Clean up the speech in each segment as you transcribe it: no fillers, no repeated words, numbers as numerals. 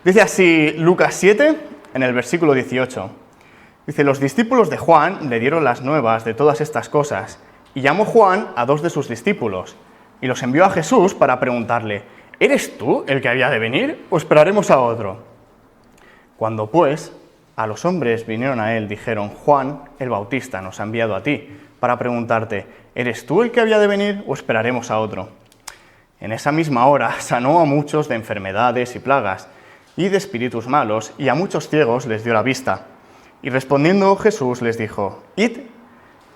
Dice así Lucas 7, en el versículo 18. Dice, los discípulos de Juan le dieron las nuevas de todas estas cosas, y llamó Juan a 2 de sus discípulos, y los envió a Jesús para preguntarle, ¿eres tú el que había de venir, o esperaremos a otro? Cuando pues a los hombres vinieron a él, dijeron, Juan el Bautista nos ha enviado a ti, para preguntarte, ¿eres tú el que había de venir, o esperaremos a otro? En esa misma hora sanó a muchos de enfermedades y plagas, y de espíritus malos, y a muchos ciegos les dio la vista. Y respondiendo Jesús les dijo, id,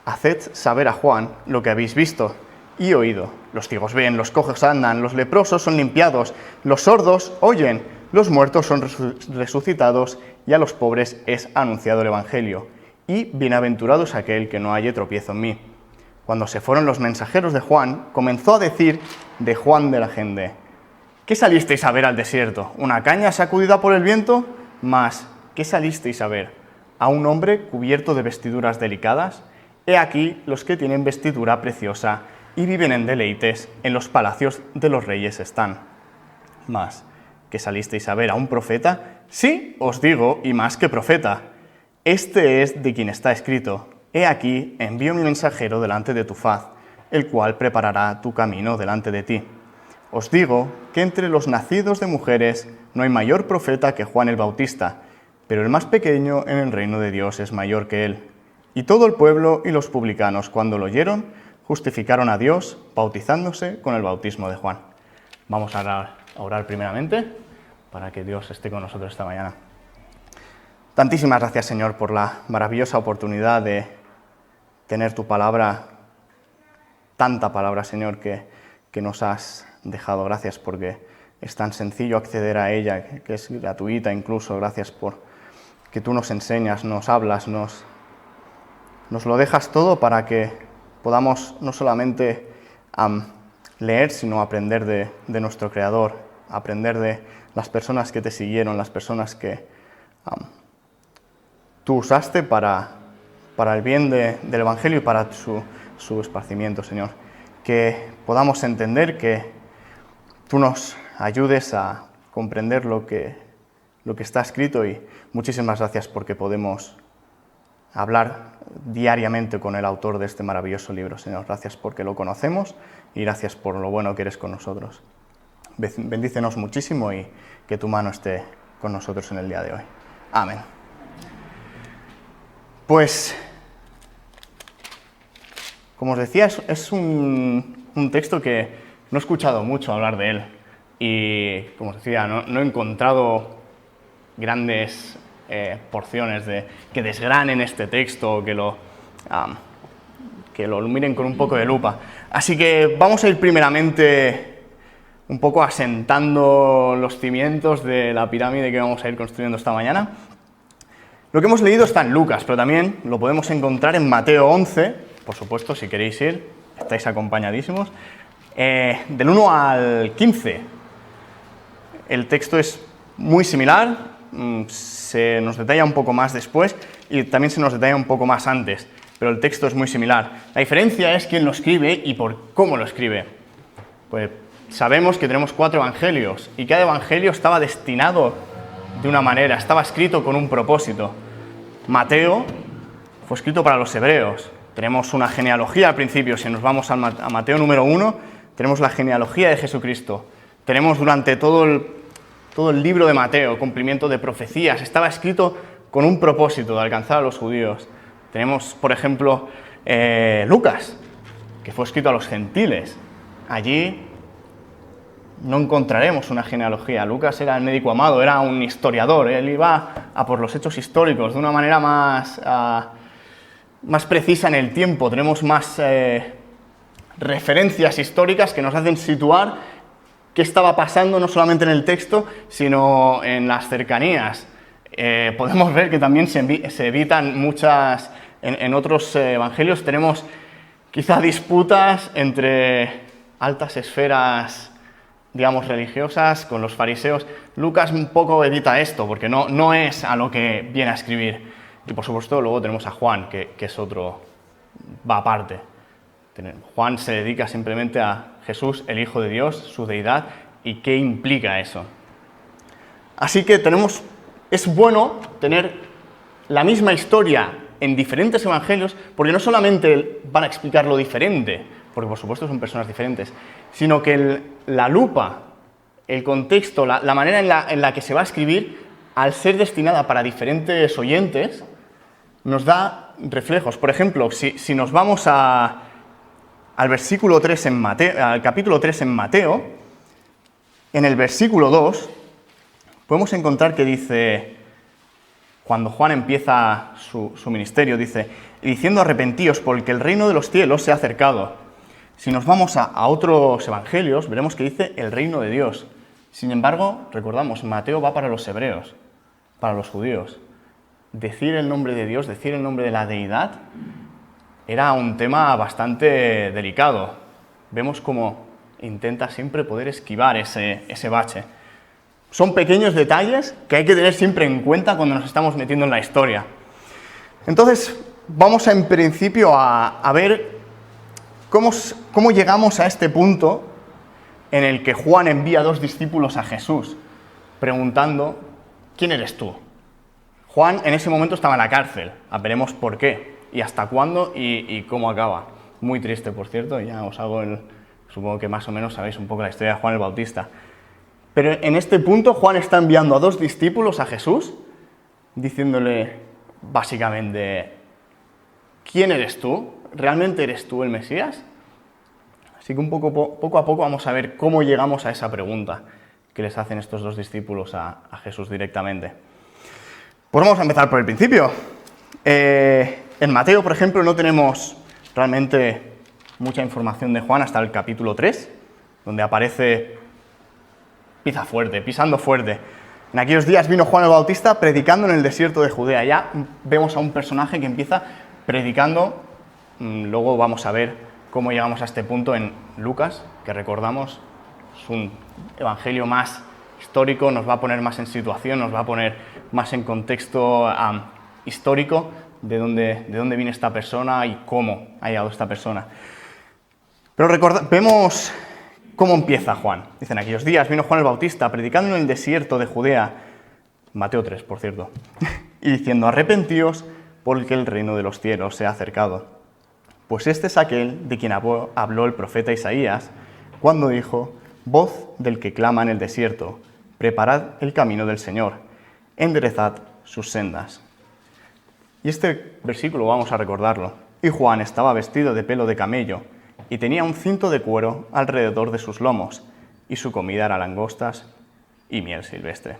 haced saber a Juan lo que habéis visto y oído. Los ciegos ven, los cojos andan, los leprosos son limpiados, los sordos oyen, los muertos son resucitados, y a los pobres es anunciado el Evangelio. Y bienaventurado es aquel que no halle tropiezo en mí. Cuando se fueron los mensajeros de Juan, comenzó a decir de Juan de la gente, ¿qué salisteis a ver al desierto? ¿Una caña sacudida por el viento? Mas, ¿qué salisteis a ver? ¿A un hombre cubierto de vestiduras delicadas? He aquí los que tienen vestidura preciosa y viven en deleites, en los palacios de los reyes están. Mas, ¿qué salisteis a ver? ¿A un profeta? Sí, os digo, y más que profeta. Este es de quien está escrito, he aquí envío mi mensajero delante de tu faz, el cual preparará tu camino delante de ti. Os digo que entre los nacidos de mujeres no hay mayor profeta que Juan el Bautista, pero el más pequeño en el reino de Dios es mayor que él. Y todo el pueblo y los publicanos, cuando lo oyeron, justificaron a Dios, bautizándose con el bautismo de Juan. Vamos a orar primeramente, para que Dios esté con nosotros esta mañana. Tantísimas gracias, Señor, por la maravillosa oportunidad de tener tu palabra, tanta palabra, Señor, que nos has dejado. Gracias porque es tan sencillo acceder a ella, que es gratuita incluso. Gracias por que tú nos enseñas, nos hablas, nos lo dejas todo para que podamos no solamente leer, sino aprender de nuestro Creador, aprender de las personas que te siguieron, las personas que tú usaste para el bien del Evangelio y para su esparcimiento, Señor. Que podamos entender, que tú nos ayudes a comprender lo que está escrito, y muchísimas gracias porque podemos hablar diariamente con el autor de este maravilloso libro, Señor. Gracias porque lo conocemos y gracias por lo bueno que eres con nosotros. Bendícenos muchísimo y que tu mano esté con nosotros en el día de hoy. Amén. Pues, como os decía, es un texto que no he escuchado mucho hablar de él y, como os decía, no he encontrado grandes porciones que desgranen este texto, que lo miren con un poco de lupa. Así que vamos a ir primeramente un poco asentando los cimientos de la pirámide que vamos a ir construyendo esta mañana. Lo que hemos leído está en Lucas, pero también lo podemos encontrar en Mateo 11, por supuesto, si queréis ir, estáis acompañadísimos, del 1 al 15. El texto es muy similar, se nos detalla un poco más después y también se nos detalla un poco más antes, pero el texto es muy similar. La diferencia es quién lo escribe y por cómo lo escribe. Pues sabemos que tenemos 4 evangelios y cada evangelio estaba destinado de una manera, estaba escrito con un propósito. Mateo fue escrito para los hebreos. Tenemos una genealogía al principio. Si nos vamos a Mateo número 1, tenemos la genealogía de Jesucristo. Tenemos durante todo el libro de Mateo cumplimiento de profecías. Estaba escrito con un propósito de alcanzar a los judíos. Tenemos, por ejemplo, Lucas, que fue escrito a los gentiles. Allí no encontraremos una genealogía. Lucas era el médico amado, era un historiador. Él iba a por los hechos históricos de una manera más precisa en el tiempo. Tenemos más referencias históricas que nos hacen situar qué estaba pasando no solamente en el texto, sino en las cercanías. Podemos ver que también se evitan muchas... En otros evangelios tenemos quizá disputas entre altas esferas, digamos, religiosas con los fariseos. Lucas un poco evita esto, porque no es a lo que viene a escribir. Y por supuesto luego tenemos a Juan, que es otro, va aparte. Juan se dedica simplemente a Jesús, el Hijo de Dios, su deidad, y qué implica eso. Así que es bueno tener la misma historia en diferentes evangelios, porque no solamente van a explicar lo diferente, porque por supuesto son personas diferentes, sino que la lupa, el contexto, la manera en la que se va a escribir, al ser destinada para diferentes oyentes, nos da reflejos. Por ejemplo, si nos vamos al versículo 3 en Mateo, al capítulo 3 en Mateo, en el versículo 2, podemos encontrar que dice, cuando Juan empieza su ministerio, dice, diciendo arrepentíos porque el reino de los cielos se ha acercado. Si nos vamos a otros evangelios, veremos que dice el reino de Dios. Sin embargo, recordamos, Mateo va para los hebreos, para los judíos. Decir el nombre de Dios, decir el nombre de la deidad, era un tema bastante delicado. Vemos cómo intenta siempre poder esquivar ese bache. Son pequeños detalles que hay que tener siempre en cuenta cuando nos estamos metiendo en la historia. Entonces, vamos en principio a ver cómo llegamos a este punto en el que Juan envía a 2 discípulos a Jesús, preguntando, ¿quién eres tú? Juan en ese momento estaba en la cárcel, veremos por qué, y hasta cuándo y cómo acaba. Muy triste, por cierto, ya os hago supongo que más o menos sabéis un poco la historia de Juan el Bautista. Pero en este punto Juan está enviando a 2 discípulos a Jesús, diciéndole básicamente, ¿quién eres tú? ¿Realmente eres tú el Mesías? Así que poco a poco vamos a ver cómo llegamos a esa pregunta que les hacen estos 2 discípulos a Jesús directamente. Pues vamos a empezar por el principio. En Mateo, por ejemplo, no tenemos realmente mucha información de Juan hasta el capítulo 3, donde aparece pisando fuerte. En aquellos días vino Juan el Bautista predicando en el desierto de Judea. Ya vemos a un personaje que empieza predicando. Luego vamos a ver cómo llegamos a este punto en Lucas, que recordamos, es un evangelio más histórico, nos va a poner más en situación, nos va a poner más en contexto histórico de dónde viene esta persona y cómo ha llegado esta persona. Pero vemos cómo empieza Juan. Dicen, aquellos días vino Juan el Bautista predicando en el desierto de Judea, Mateo 3, por cierto, y diciendo, arrepentíos porque el reino de los cielos se ha acercado. Pues este es aquel de quien habló el profeta Isaías, cuando dijo, voz del que clama en el desierto, preparad el camino del Señor, enderezad sus sendas. Y este versículo vamos a recordarlo. Y Juan estaba vestido de pelo de camello, y tenía un cinto de cuero alrededor de sus lomos, y su comida era langostas y miel silvestre.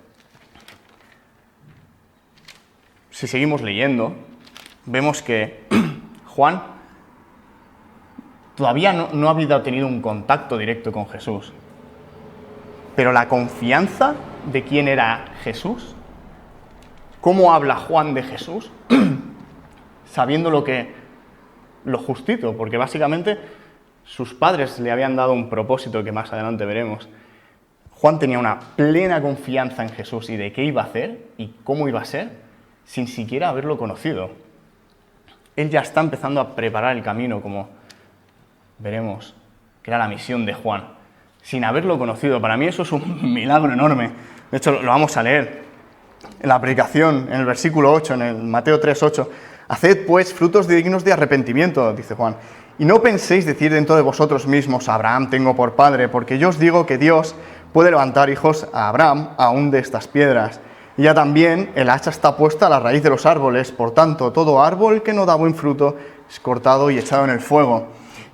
Si seguimos leyendo, vemos que Juan todavía no había tenido un contacto directo con Jesús, pero la confianza de quién era Jesús, cómo habla Juan de Jesús, sabiendo lo justito, porque básicamente sus padres le habían dado un propósito que más adelante veremos. Juan tenía una plena confianza en Jesús y de qué iba a hacer y cómo iba a ser, sin siquiera haberlo conocido. Él ya está empezando a preparar el camino, como veremos, que era la misión de Juan, sin haberlo conocido. Para mí eso es un milagro enorme. De hecho, lo vamos a leer en la predicación, en el versículo 8, en el Mateo 3:8. Haced, pues, frutos dignos de arrepentimiento, dice Juan. Y no penséis decir dentro de vosotros mismos, Abraham tengo por padre, porque yo os digo que Dios puede levantar hijos a Abraham aún de estas piedras. Y ya también el hacha está puesta a la raíz de los árboles, por tanto, todo árbol que no da buen fruto es cortado y echado en el fuego.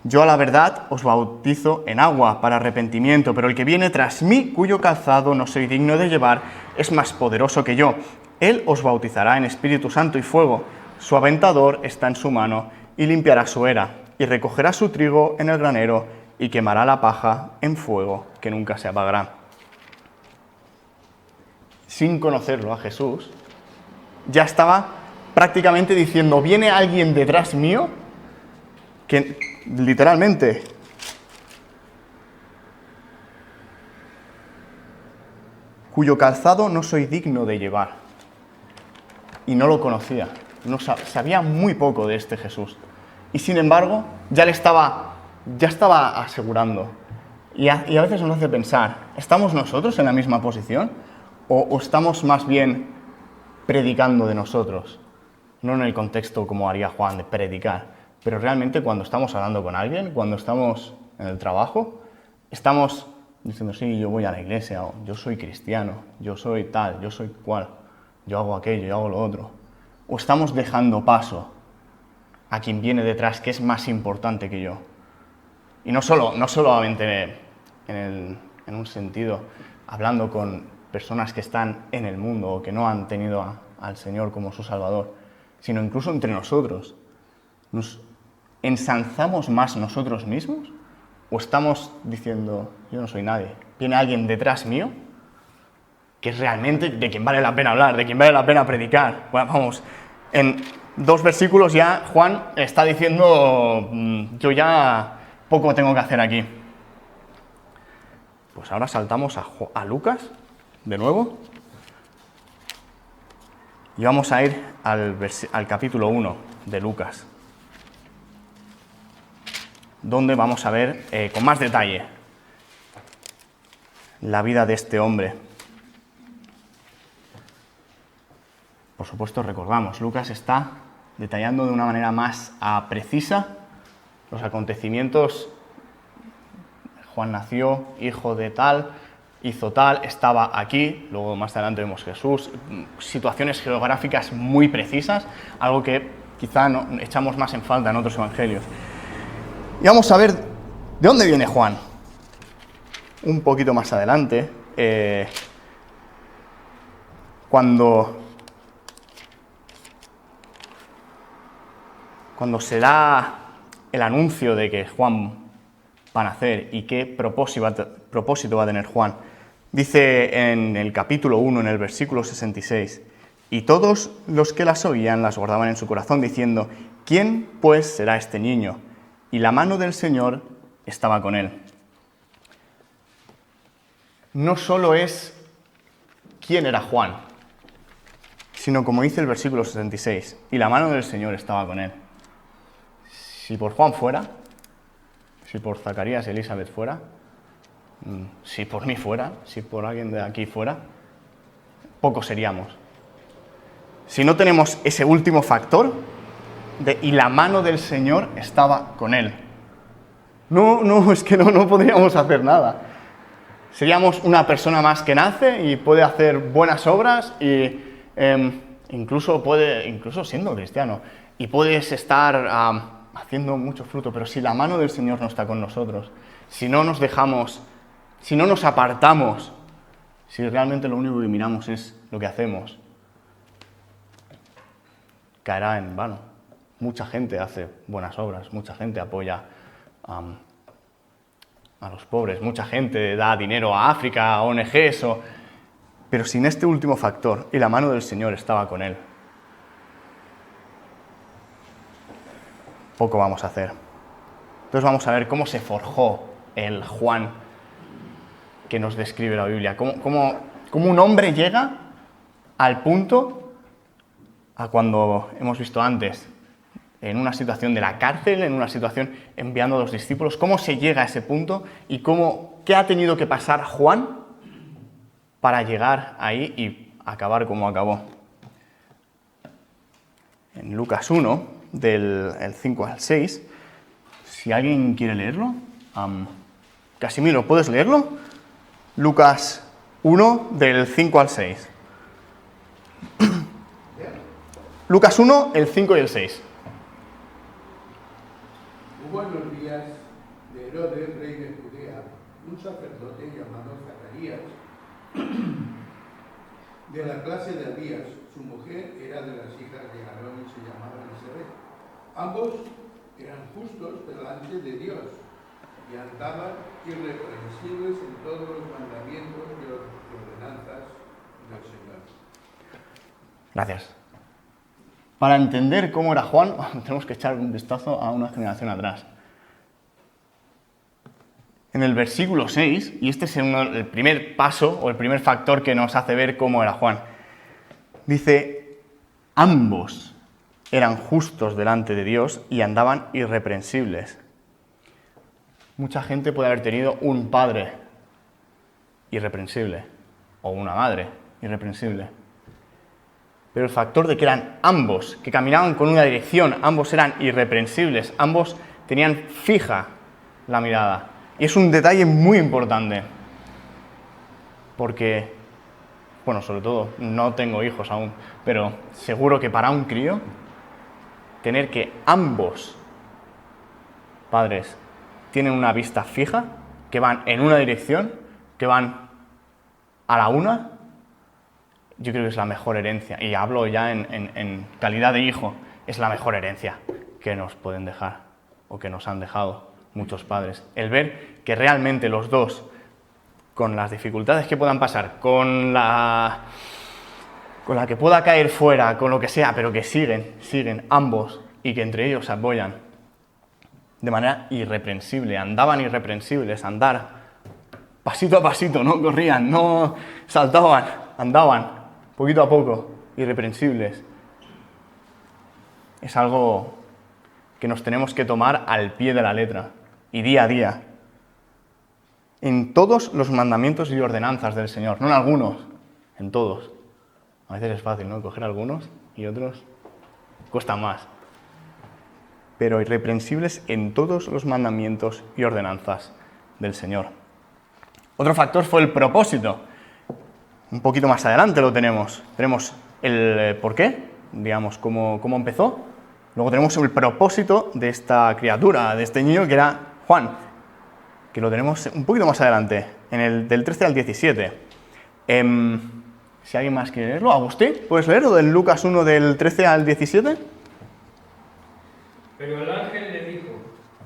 Yo a la verdad os bautizo en agua para arrepentimiento, pero el que viene tras mí, cuyo calzado no soy digno de llevar, es más poderoso que yo. Él os bautizará en Espíritu Santo y fuego. Su aventador está en su mano y limpiará su era, y recogerá su trigo en el granero y quemará la paja en fuego que nunca se apagará. Sin conocerlo a Jesús, ya estaba prácticamente diciendo, viene alguien detrás mío que literalmente cuyo calzado no soy digno de llevar. Y no lo conocía, sabía muy poco de este Jesús. Y sin embargo, ya estaba asegurando. Y a veces nos hace pensar, ¿estamos nosotros en la misma posición? o estamos más bien predicando de nosotros? No en el contexto como haría Juan de predicar, pero realmente cuando estamos hablando con alguien, cuando estamos en el trabajo, estamos diciendo, sí, yo voy a la iglesia, o yo soy cristiano, yo soy tal, yo soy cual, yo hago aquello, yo hago lo otro. O estamos dejando paso a quien viene detrás, que es más importante que yo. Y no solamente en un sentido, hablando con personas que están en el mundo o que no han tenido al Señor como su Salvador, sino incluso entre nosotros. ¿Nos ensalzamos más nosotros mismos o estamos diciendo, yo no soy nadie? ¿Viene alguien detrás mío que es realmente de quien vale la pena hablar, de quien vale la pena predicar? Bueno, vamos, en 2 versículos ya Juan está diciendo, yo ya poco tengo que hacer aquí. Pues ahora saltamos a Lucas, de nuevo, y vamos a ir al capítulo 1 de Lucas, donde vamos a ver con más detalle la vida de este hombre. Por supuesto, recordamos, Lucas está detallando de una manera más precisa los acontecimientos. Juan nació, hijo de tal, hizo tal, estaba aquí, luego más adelante vemos Jesús, situaciones geográficas muy precisas, algo que quizá no, echamos más en falta en otros evangelios. Y vamos a ver de dónde viene Juan. Un poquito más adelante, cuando se da el anuncio de que Juan va a nacer y qué propósito va a tener Juan, dice en el capítulo 1, en el versículo 66, y todos los que las oían las guardaban en su corazón, diciendo, ¿quién pues será este niño? Y la mano del Señor estaba con él. No solo es quién era Juan, sino como dice el versículo 66, y la mano del Señor estaba con él. Si por Juan fuera, si por Zacarías y Elizabeth fuera, si por mí fuera, si por alguien de aquí fuera, pocos seríamos. Si no tenemos ese último factor, y la mano del Señor estaba con él. Es que no podríamos hacer nada. Seríamos una persona más que nace y puede hacer buenas obras y incluso siendo cristiano, y puedes estar haciendo mucho fruto, pero si la mano del Señor no está con nosotros, si no nos dejamos, si no nos apartamos, si realmente lo único que miramos es lo que hacemos, caerá en vano. Mucha gente hace buenas obras, mucha gente apoya a los pobres, mucha gente da dinero a África, a ONGs, pero sin este último factor, y la mano del Señor estaba con él, poco vamos a hacer. Entonces vamos a ver cómo se forjó el Juan que nos describe la Biblia, cómo un hombre llega al punto a cuando hemos visto antes, en una situación de la cárcel, en una situación enviando a los discípulos, cómo se llega a ese punto y qué ha tenido que pasar Juan para llegar ahí y acabar como acabó. En Lucas 1, del 5 al 6, si alguien quiere leerlo, Casimiro, ¿puedes leerlo? Lucas 1, del 5 al 6. Lucas 1, el 5 y el 6. Hubo en los días de Herodes, rey de Judea, un sacerdote llamado Zacarías, de la clase de Abías. Su mujer era de las hijas de Aarón y se llamaba Elisabet. Ambos eran justos delante de Dios y andaban irreprensibles en todos los mandamientos y ordenanzas del Señor. Gracias. Para entender cómo era Juan, tenemos que echar un vistazo a una generación atrás. En el versículo 6, y este es el primer paso o el primer factor que nos hace ver cómo era Juan, dice, ambos eran justos delante de Dios y andaban irreprensibles. Mucha gente puede haber tenido un padre irreprensible o una madre irreprensible. Pero el factor de que eran ambos, que caminaban con una dirección, ambos eran irreprensibles, ambos tenían fija la mirada. Y es un detalle muy importante, porque, bueno, sobre todo, no tengo hijos aún, pero seguro que para un crío, tener que ambos padres tienen una vista fija, que van en una dirección, que van a la una, yo creo que es la mejor herencia, y hablo ya en calidad de hijo, es la mejor herencia que nos pueden dejar, o que nos han dejado muchos padres. El ver que realmente los dos, con las dificultades que puedan pasar, con la que pueda caer fuera, con lo que sea, pero que siguen ambos, y que entre ellos se apoyan de manera irreprensible, andaban irreprensibles, andar pasito a pasito, no corrían, no saltaban, andaban poquito a poco, irreprensibles. Es algo que nos tenemos que tomar al pie de la letra y día a día. En todos los mandamientos y ordenanzas del Señor, no en algunos, en todos. A veces es fácil, ¿no? Coger algunos y otros cuesta más. Pero irreprensibles en todos los mandamientos y ordenanzas del Señor. Otro factor fue el propósito. Un poquito más adelante lo tenemos. Tenemos el por qué, digamos, cómo empezó. Luego tenemos el propósito de esta criatura, de este niño que era Juan, que lo tenemos un poquito más adelante, del 13 al 17. Si alguien más quiere leerlo, Agustín, ¿puedes leerlo del Lucas 1 del 13 al 17? Pero el ángel le dijo: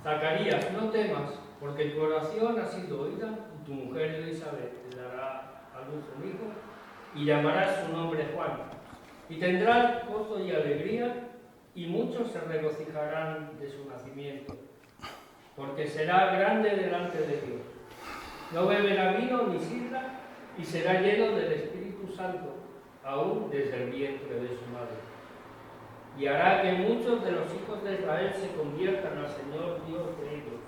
Zacarías, no temas, porque tu oración ha sido oída, y tu mujer Elizabeth te dará a luz un hijo, y llamarás su nombre Juan. Y tendrás gozo y alegría, y muchos se regocijarán de su nacimiento, porque será grande delante de Dios. No beberá vino ni sidra, y será lleno del Espíritu Santo, aún desde el vientre de su madre. Y hará que muchos de los hijos de Israel se conviertan al Señor Dios de ellos.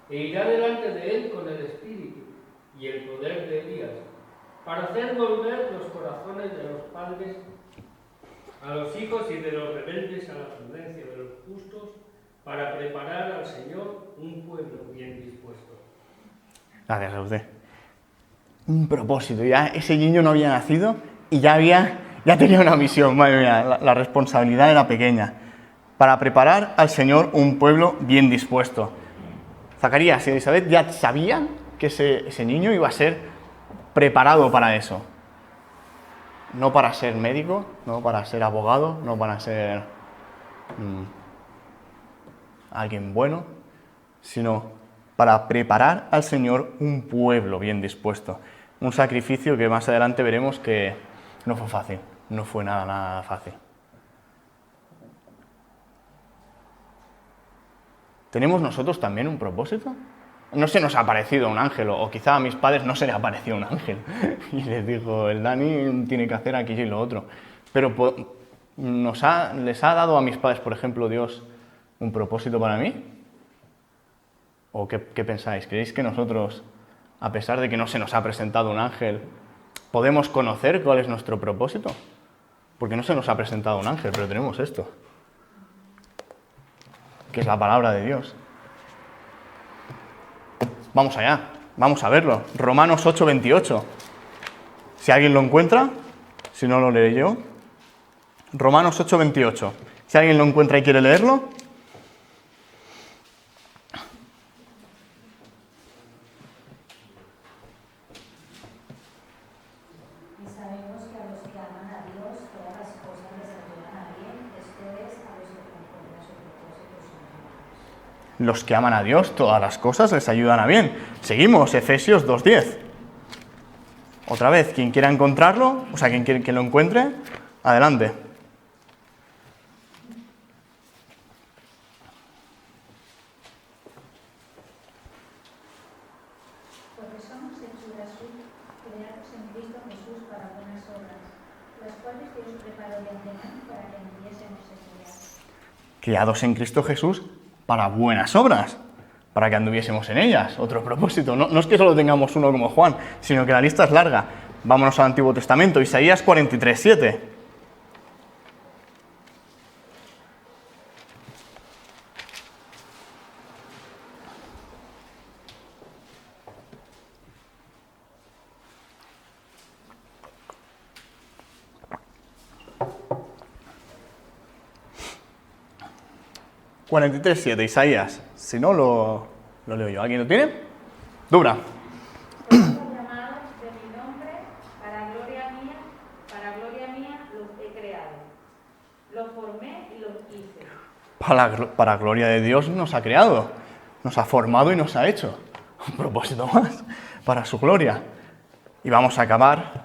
E irá delante de él con el Espíritu y el poder de Elías, para hacer volver los corazones de los padres a los hijos y de los rebeldes a la prudencia de los justos, para preparar al Señor un pueblo bien dispuesto. Gracias a usted. Un propósito. Ya ese niño no había nacido y ya tenía una misión. Madre mía, la responsabilidad era pequeña. Para preparar al Señor un pueblo bien dispuesto. Zacarías y Elizabeth ya sabían que ese niño iba a ser preparado para eso. No para ser médico, no para ser abogado, no para ser alguien bueno, sino para preparar al Señor un pueblo bien dispuesto. Un sacrificio que más adelante veremos que no fue fácil, no fue nada fácil. ¿Tenemos nosotros también un propósito? No se nos ha aparecido un ángel, o quizá a mis padres no se les apareció un ángel y les dijo, el Dani tiene que hacer aquello y lo otro. Pero ¿les ha dado a mis padres, por ejemplo, Dios un propósito para mí? ¿O qué pensáis? ¿Creéis que nosotros, a pesar de que no se nos ha presentado un ángel, podemos conocer cuál es nuestro propósito? Porque no se nos ha presentado un ángel, pero tenemos esto, que es la palabra de Dios. Vamos allá, vamos a verlo. Romanos 8:28. Si alguien lo encuentra, si no lo leeré yo. Romanos 8:28. Si alguien lo encuentra y quiere leerlo. Los que aman a Dios, todas las cosas les ayudan a bien. Seguimos, Efesios 2:10. Otra vez, quien quiera encontrarlo, o sea, quien lo encuentre, adelante. Porque somos hechura suya, creados en Cristo Jesús para buenas obras, las cuales Dios preparó de antemano para que anduviésemos en ellas. Criados en Cristo Jesús para buenas obras, para que anduviésemos en ellas. Otro propósito. No es que solo tengamos uno como Juan, sino que la lista es larga. Vámonos al Antiguo Testamento, Isaías 43:7. Isaías. Si no, lo leo yo. ¿Alguien lo tiene? Dura. Llamados de mi nombre, para gloria mía los he creado. Los formé y los hice. Para gloria de Dios nos ha creado, nos ha formado y nos ha hecho. Un propósito más, para su gloria. Y vamos a acabar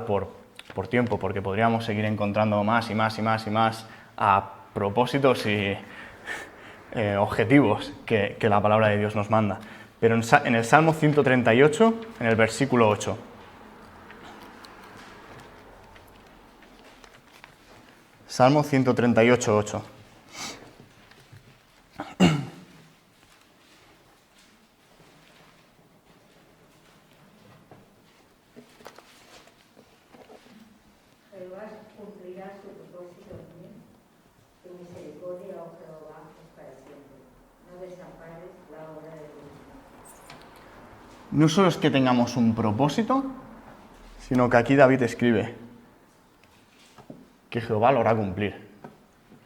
por tiempo, porque podríamos seguir encontrando más y más y más y más a propósitos y objetivos que la palabra de Dios nos manda. Pero en el Salmo 138, en el versículo 8. Salmo 138, 8. Jehová cumplirá su propósito en mí. Tu misericordia, oh Jehová, es para siempre. No desampares la obra de tu mano. No solo es que tengamos un propósito, sino que aquí David escribe que Jehová lo hará cumplir.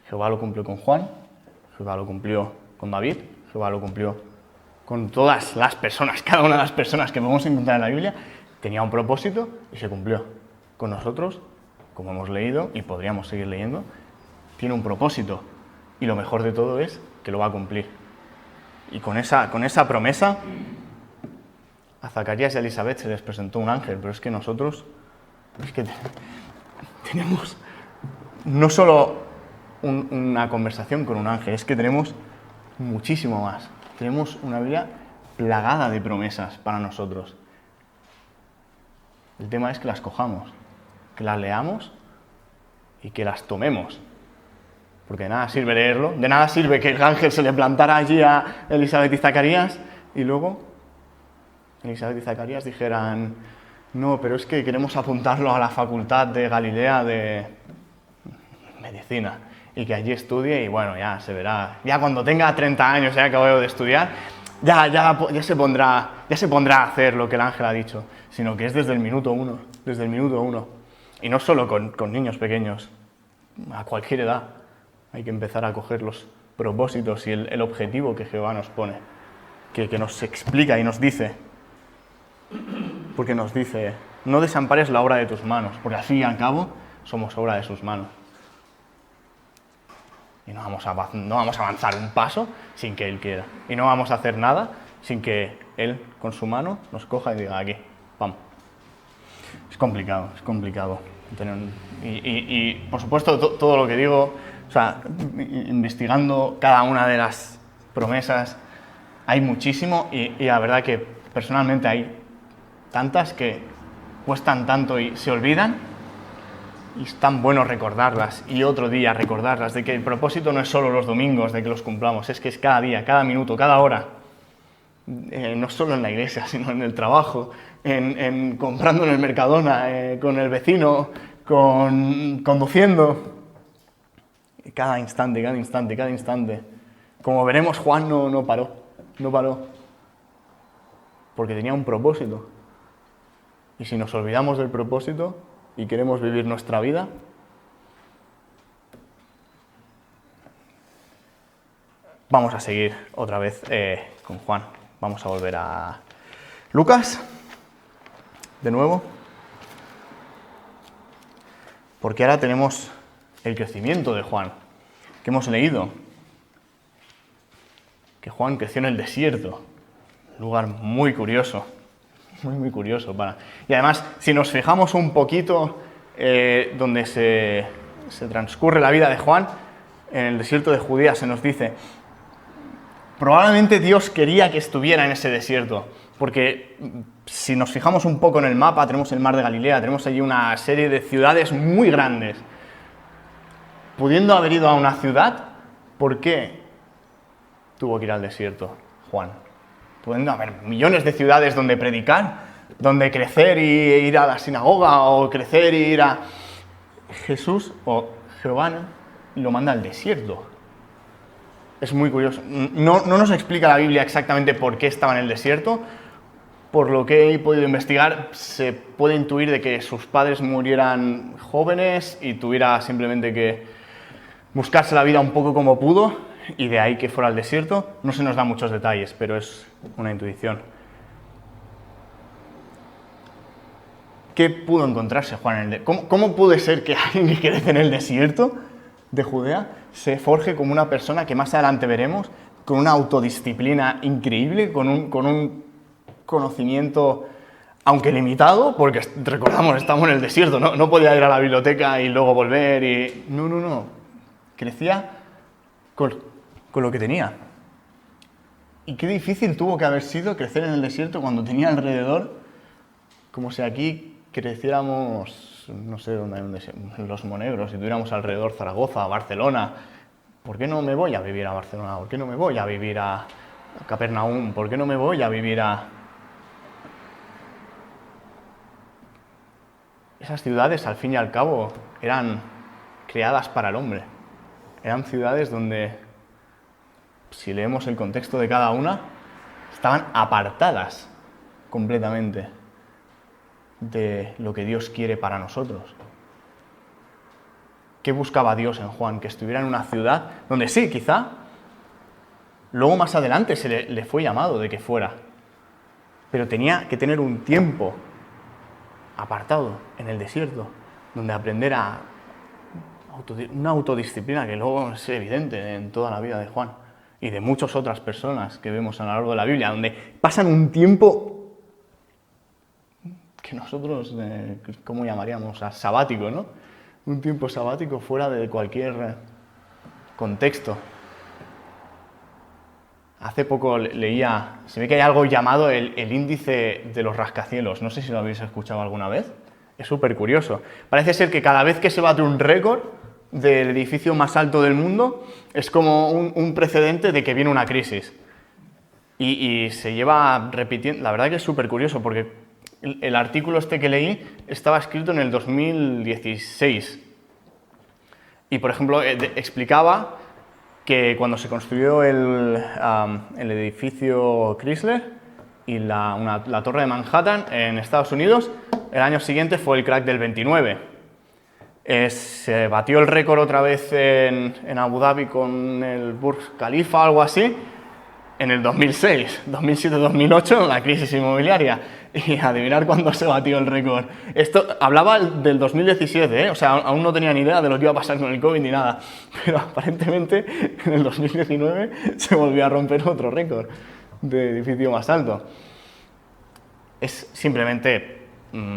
Jehová lo cumplió con Juan, Jehová lo cumplió con David, Jehová lo cumplió con todas las personas, cada una de las personas que podemos encontrar en la Biblia, tenía un propósito y se cumplió. Con nosotros, como hemos leído y podríamos seguir leyendo, tiene un propósito y lo mejor de todo es que lo va a cumplir. Y con esa promesa, a Zacarías y a Elisabet se les presentó un ángel, pero es que nosotros tenemos no solo una conversación con un ángel, es que tenemos muchísimo más. Tenemos una Biblia plagada de promesas para nosotros. El tema es que las cojamos, que las leamos y que las tomemos. Porque de nada sirve leerlo, de nada sirve que el ángel se le plantara allí a Elisabet y Zacarías y luego Elisabet y Zacarías dijeran: no, pero es que queremos apuntarlo a la facultad de Galilea de medicina y que allí estudie y bueno, ya se verá. Ya cuando tenga 30 años, ya acabado de estudiar, ya se pondrá a hacer lo que el ángel ha dicho, sino que es desde el minuto uno. Y no solo con niños pequeños, a cualquier edad hay que empezar a coger los propósitos y el objetivo que Jehová nos pone, que nos explica y nos dice. Porque nos dice: no desampares la obra de tus manos, porque al fin y al cabo somos obra de sus manos. Y no vamos a avanzar un paso sin que Él quiera. Y no vamos a hacer nada sin que Él, con su mano, nos coja y diga: aquí, pam. Es complicado. Y por supuesto, todo lo que digo, o sea, investigando cada una de las promesas, hay muchísimo y la verdad que personalmente hay tantas que cuestan tanto y se olvidan. Y es tan bueno recordarlas y otro día recordarlas, de que el propósito no es solo los domingos de que los cumplamos, es que es cada día, cada minuto, cada hora. No solo en la iglesia, sino en el trabajo, en comprando en el Mercadona, con el vecino, conduciendo. Cada instante. Como veremos, Juan no paró, porque tenía un propósito. Y si nos olvidamos del propósito y queremos vivir nuestra vida, vamos a seguir otra vez con Juan. Vamos a volver a Lucas, de nuevo, porque ahora tenemos el crecimiento de Juan, que hemos leído, que Juan creció en el desierto, un lugar muy curioso. Muy curioso. Y además, si nos fijamos un poquito donde se transcurre la vida de Juan, en el desierto de Judea se nos dice: probablemente Dios quería que estuviera en ese desierto, porque si nos fijamos un poco en el mapa, tenemos el mar de Galilea, tenemos allí una serie de ciudades muy grandes. Pudiendo haber ido a una ciudad, ¿por qué tuvo que ir al desierto Juan? Pudiendo haber millones de ciudades donde predicar, donde crecer y ir a la sinagoga o crecer y ir a... Jesús o Jehová lo manda al desierto. Es muy curioso. No nos explica la Biblia exactamente por qué estaba en el desierto. Por lo que he podido investigar, se puede intuir de que sus padres murieran jóvenes y tuviera simplemente que buscarse la vida un poco como pudo, y de ahí que fuera al desierto. No se nos da muchos detalles, pero es una intuición. ¿Qué pudo encontrarse Juan en el desierto? ¿Cómo puede ser que alguien que crece en el desierto de Judea se forje como una persona que más adelante veremos, con una autodisciplina increíble, con un conocimiento, aunque limitado, porque recordamos, estamos en el desierto, no podía ir a la biblioteca y luego volver y... No. Crecía con lo que tenía. Y qué difícil tuvo que haber sido crecer en el desierto cuando tenía alrededor, como si aquí creciéramos, no sé dónde hay los Monegros, si tuviéramos alrededor Zaragoza, Barcelona. ¿Por qué no me voy a vivir a Barcelona? ¿Por qué no me voy a vivir a Capernaum? ¿Por qué no me voy a vivir a...? Esas ciudades, al fin y al cabo, eran creadas para el hombre. Eran ciudades donde, si leemos el contexto de cada una, estaban apartadas completamente de lo que Dios quiere para nosotros. ¿Qué buscaba Dios en Juan? Que estuviera en una ciudad donde sí, quizá, luego más adelante se le fue llamado de que fuera, pero tenía que tener un tiempo apartado en el desierto, donde aprender a una autodisciplina que luego es evidente en toda la vida de Juan y de muchas otras personas que vemos a lo largo de la Biblia, donde pasan un tiempo que nosotros, ¿cómo llamaríamos? Sabático, ¿no? Un tiempo sabático fuera de cualquier contexto. Hace poco leía, se ve que hay algo llamado el índice de los rascacielos. No sé si lo habéis escuchado alguna vez. Es súper curioso. Parece ser que cada vez que se bate un récord del edificio más alto del mundo, es como un precedente de que viene una crisis. Y se lleva repitiendo. La verdad que es súper curioso, porque el artículo este que leí estaba escrito en el 2016. Y, por ejemplo, explicaba que cuando se construyó el edificio Chrysler y la torre de Manhattan en Estados Unidos, el año siguiente fue el crack del 29. Se batió el récord otra vez en Abu Dhabi con el Burj Khalifa o algo así en el 2006, 2007-2008, la crisis inmobiliaria. Y adivinar cuándo se batió el récord. Esto hablaba del 2017, o sea, aún no tenía ni idea de lo que iba a pasar con el COVID ni nada. Pero aparentemente en el 2019 se volvió a romper otro récord de edificio más alto. Es simplemente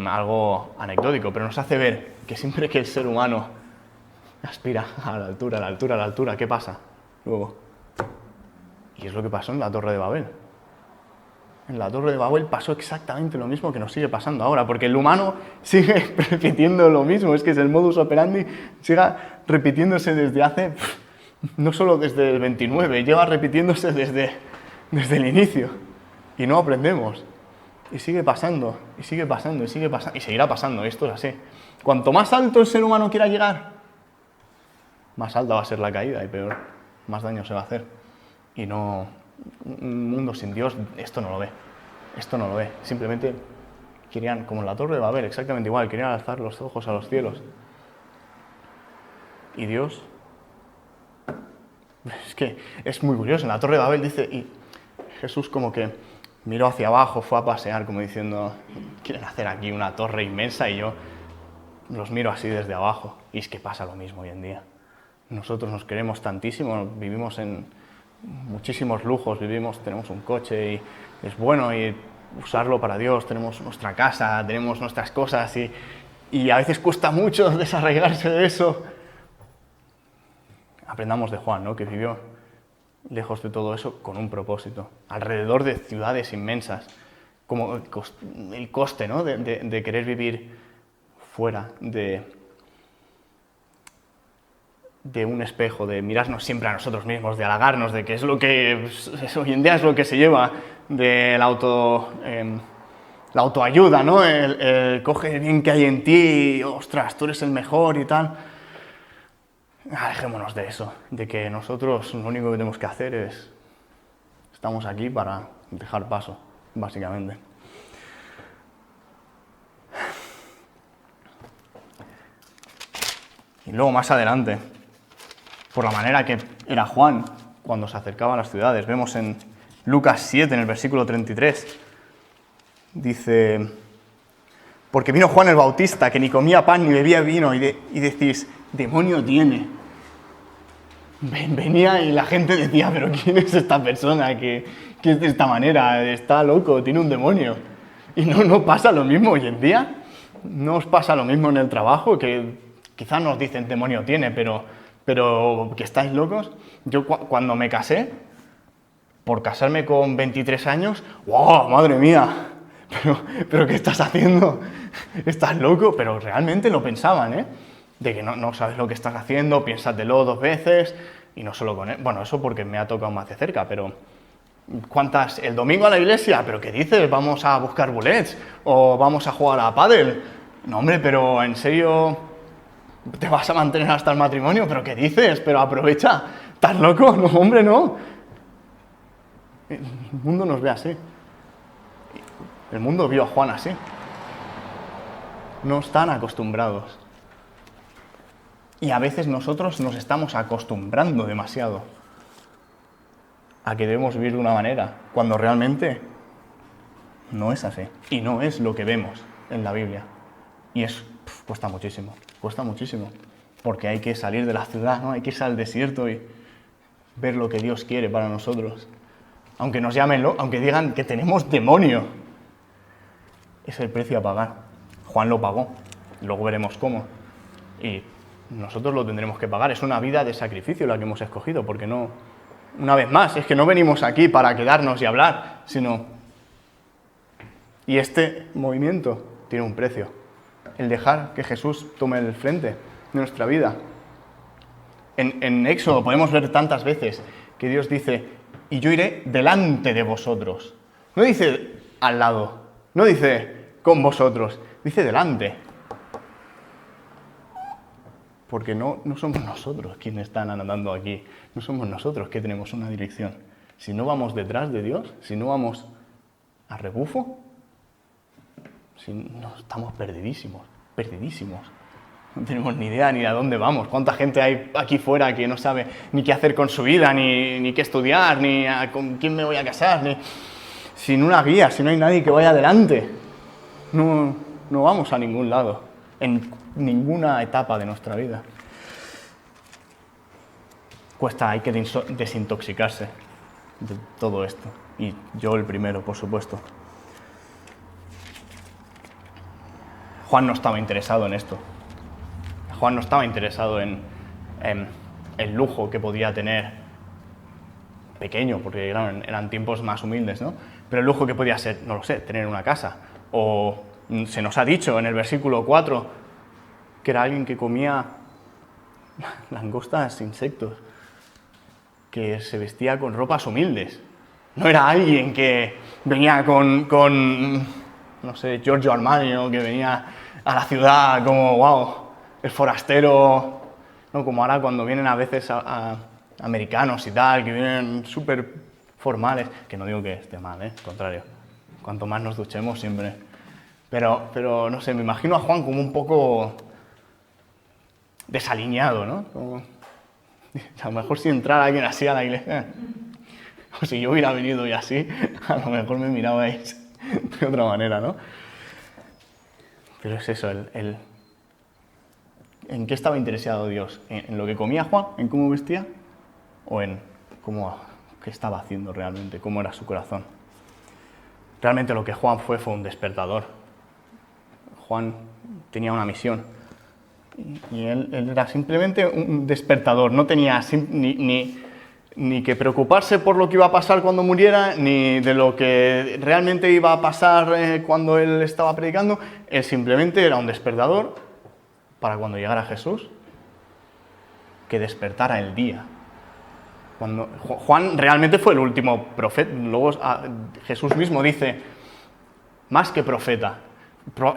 algo anecdótico, pero nos hace ver que siempre que el ser humano aspira a la altura, ¿qué pasa luego? Y es lo que pasó en la Torre de Babel. En la Torre de Babel pasó exactamente lo mismo que nos sigue pasando ahora, porque el humano sigue repitiendo lo mismo, es que es el modus operandi, sigue repitiéndose desde hace, no solo desde el 29, lleva repitiéndose desde el inicio, y no aprendemos, y sigue pasando, y sigue pasando, y sigue pasando, y seguirá pasando, esto es así. Cuanto más alto el ser humano quiera llegar, más alta va a ser la caída, y peor, más daño se va a hacer, y no... Un mundo sin Dios, esto no lo ve, simplemente querían, como en la Torre de Babel, exactamente igual, querían alzar los ojos a los cielos. Y Dios, es que es muy curioso, en la Torre de Babel dice, y Jesús como que miró hacia abajo, fue a pasear, como diciendo, quieren hacer aquí una torre inmensa y yo los miro así desde abajo. Y es que pasa lo mismo hoy en día. Nosotros nos queremos tantísimo, vivimos en muchísimos lujos, tenemos un coche y es bueno y usarlo para Dios, tenemos nuestra casa, tenemos nuestras cosas y a veces cuesta mucho desarraigarse de eso. Aprendamos de Juan, ¿no? Que vivió lejos de todo eso con un propósito, alrededor de ciudades inmensas, como el coste, ¿no? de querer vivir fuera de un espejo, de mirarnos siempre a nosotros mismos, de halagarnos, de que es lo que hoy en día es lo que se lleva del la autoayuda, ¿no? El coge el bien que hay en ti, ostras, tú eres el mejor y tal. Alejémonos de eso, de que nosotros lo único que tenemos que hacer es, estamos aquí para dejar paso, básicamente. Y luego más adelante, por la manera que era Juan cuando se acercaba a las ciudades, vemos en Lucas 7, en el versículo 33, dice, porque vino Juan el Bautista, que ni comía pan ni bebía vino, y decís, demonio tiene. Venía y la gente decía, pero ¿quién es esta persona que es de esta manera? Está loco, tiene un demonio. Y no pasa lo mismo hoy en día. No os pasa lo mismo en el trabajo, que quizás nos dicen demonio tiene, pero que estáis locos. Yo cuando me casé, por casarme con 23 años, ¡wow, madre mía! ¿Pero qué estás haciendo? ¿Estás loco? Pero realmente lo pensaban, ¿eh? De que no sabes lo que estás haciendo, piénsatelo 2 veces, y no solo con él. Bueno, eso porque me ha tocado más de cerca, pero ¿cuántas? ¿El domingo a la iglesia? ¿Pero qué dices? ¿Vamos a buscar bullets? ¿O vamos a jugar a pádel? No, hombre, pero ¿en serio te vas a mantener hasta el matrimonio? ¿Pero qué dices? Pero aprovecha. ¿Estás loco? No, hombre, no. El mundo nos ve así. El mundo vio a Juan así. No están acostumbrados. Y a veces nosotros nos estamos acostumbrando demasiado a que debemos vivir de una manera, cuando realmente no es así. Y no es lo que vemos en la Biblia. Y cuesta muchísimo, porque hay que salir de la ciudad, ¿no? Hay que irse al desierto y ver lo que Dios quiere para nosotros. Aunque nos llamen, aunque digan que tenemos demonio, es el precio a pagar. Juan lo pagó, luego veremos cómo. Y nosotros lo tendremos que pagar. Es una vida de sacrificio la que hemos escogido, porque no, una vez más, es que no venimos aquí para quedarnos y hablar, sino... Y este movimiento tiene un precio. El dejar que Jesús tome el frente de nuestra vida. En Éxodo podemos ver tantas veces que Dios dice, y yo iré delante de vosotros. No dice al lado, no dice con vosotros, dice delante. Porque no somos nosotros quienes están andando aquí, no somos nosotros que tenemos una dirección. Si no vamos detrás de Dios, si no vamos a rebufo, no, estamos perdidísimos. No tenemos ni idea ni a dónde vamos. ¿Cuánta gente hay aquí fuera que no sabe ni qué hacer con su vida, ni qué estudiar, ni con quién me voy a casar? Sin una guía, si no hay nadie que vaya adelante, no vamos a ningún lado, en ninguna etapa de nuestra vida. Hay que desintoxicarse de todo esto. Y yo el primero, por supuesto. Juan no estaba interesado en esto. Juan no estaba interesado en el lujo que podía tener, pequeño, porque eran tiempos más humildes, ¿no? Pero el lujo que podía ser, no lo sé, tener una casa. O se nos ha dicho en el versículo 4 que era alguien que comía langostas, insectos, que se vestía con ropas humildes. No era alguien que venía con no sé, Giorgio Armani, ¿no? Que venía a la ciudad como, wow, el forastero, ¿no? Como ahora cuando vienen a veces a americanos y tal, que vienen súper formales, que no digo que esté mal, al contrario, cuanto más nos duchemos siempre. Pero no sé, me imagino a Juan como un poco desaliñado, ¿no? Como, a lo mejor si entrara alguien así a la iglesia, o si yo hubiera venido y así, a lo mejor me mirabais de otra manera, ¿no? Pero es eso, ¿en qué estaba interesado Dios? ¿En lo que comía Juan? ¿En cómo vestía? ¿O en qué estaba haciendo realmente? ¿Cómo era su corazón? Realmente lo que Juan fue un despertador. Juan tenía una misión y él era simplemente un despertador. No tenía ni que preocuparse por lo que iba a pasar cuando muriera, ni de lo que realmente iba a pasar cuando él estaba predicando. Él simplemente era un despertador para cuando llegara Jesús, que despertara el día. Cuando Juan realmente fue el último profeta. Luego Jesús mismo dice más que profeta.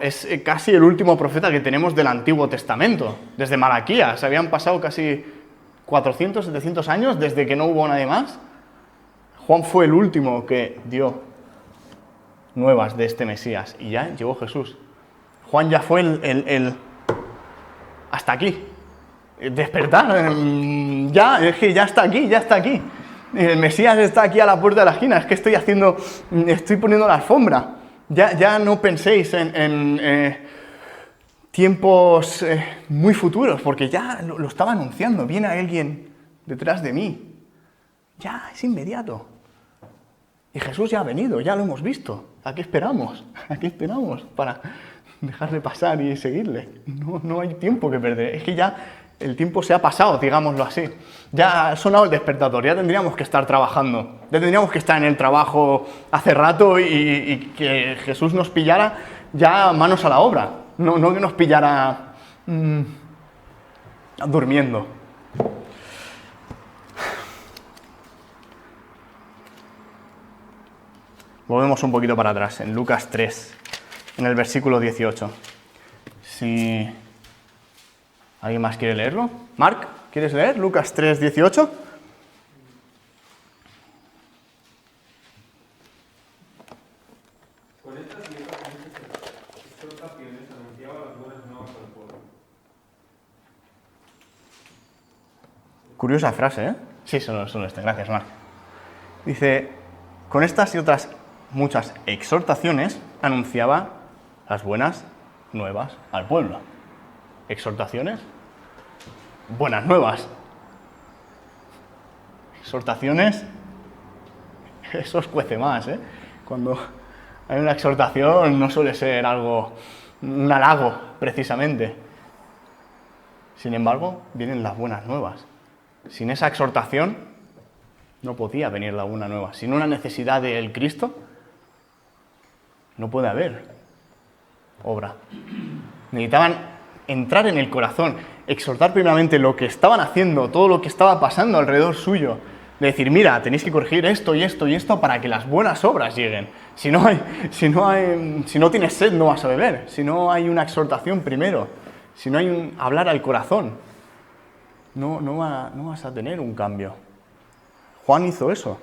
Es casi el último profeta que tenemos del Antiguo Testamento. Desde Malaquías, habían pasado casi 400, 700 años desde que no hubo nadie más. Juan fue el último que dio nuevas de este Mesías y ya llegó Jesús. Juan ya fue el hasta aquí. Despertar, es que ya está aquí, ya está aquí. El Mesías está aquí a la puerta de la esquina, es que estoy poniendo la alfombra. Ya no penséis en tiempos muy futuros, porque ya lo estaba anunciando. Viene alguien detrás de mí. Ya, es inmediato. Y Jesús ya ha venido, ya lo hemos visto. ¿A qué esperamos? ¿A qué esperamos para dejarle pasar y seguirle? No hay tiempo que perder. Es que ya el tiempo se ha pasado, digámoslo así. Ya ha sonado el despertador, ya tendríamos que estar trabajando. Ya tendríamos que estar en el trabajo hace rato y que Jesús nos pillara ya manos a la obra. No que nos pillara durmiendo. Volvemos un poquito para atrás, en Lucas 3, en el versículo 18. Si alguien más quiere leerlo. Marc, ¿quieres leer Lucas 3, 18? Con estas y otras exhortaciones anunciaba las buenas nuevas al pueblo. Curiosa frase, ¿eh? Sí, solo este. Gracias, Marc. Dice, con estas y otras muchas exhortaciones anunciaba las buenas nuevas al pueblo. ¿Exhortaciones? Buenas nuevas. Exhortaciones, eso os cuece más, ¿eh? Cuando hay una exhortación no suele ser un halago, precisamente. Sin embargo, vienen las buenas nuevas. Sin esa exhortación no podía venir la buena nueva. Sin una necesidad del Cristo, no puede haber obra. Necesitaban entrar en el corazón, exhortar primeramente lo que estaban haciendo, todo lo que estaba pasando alrededor suyo, de decir, mira, tenéis que corregir esto y esto y esto para que las buenas obras lleguen. Si no tienes sed, no vas a beber. Si no hay una exhortación primero, si no hay un hablar al corazón, no vas a tener un cambio. Juan hizo eso.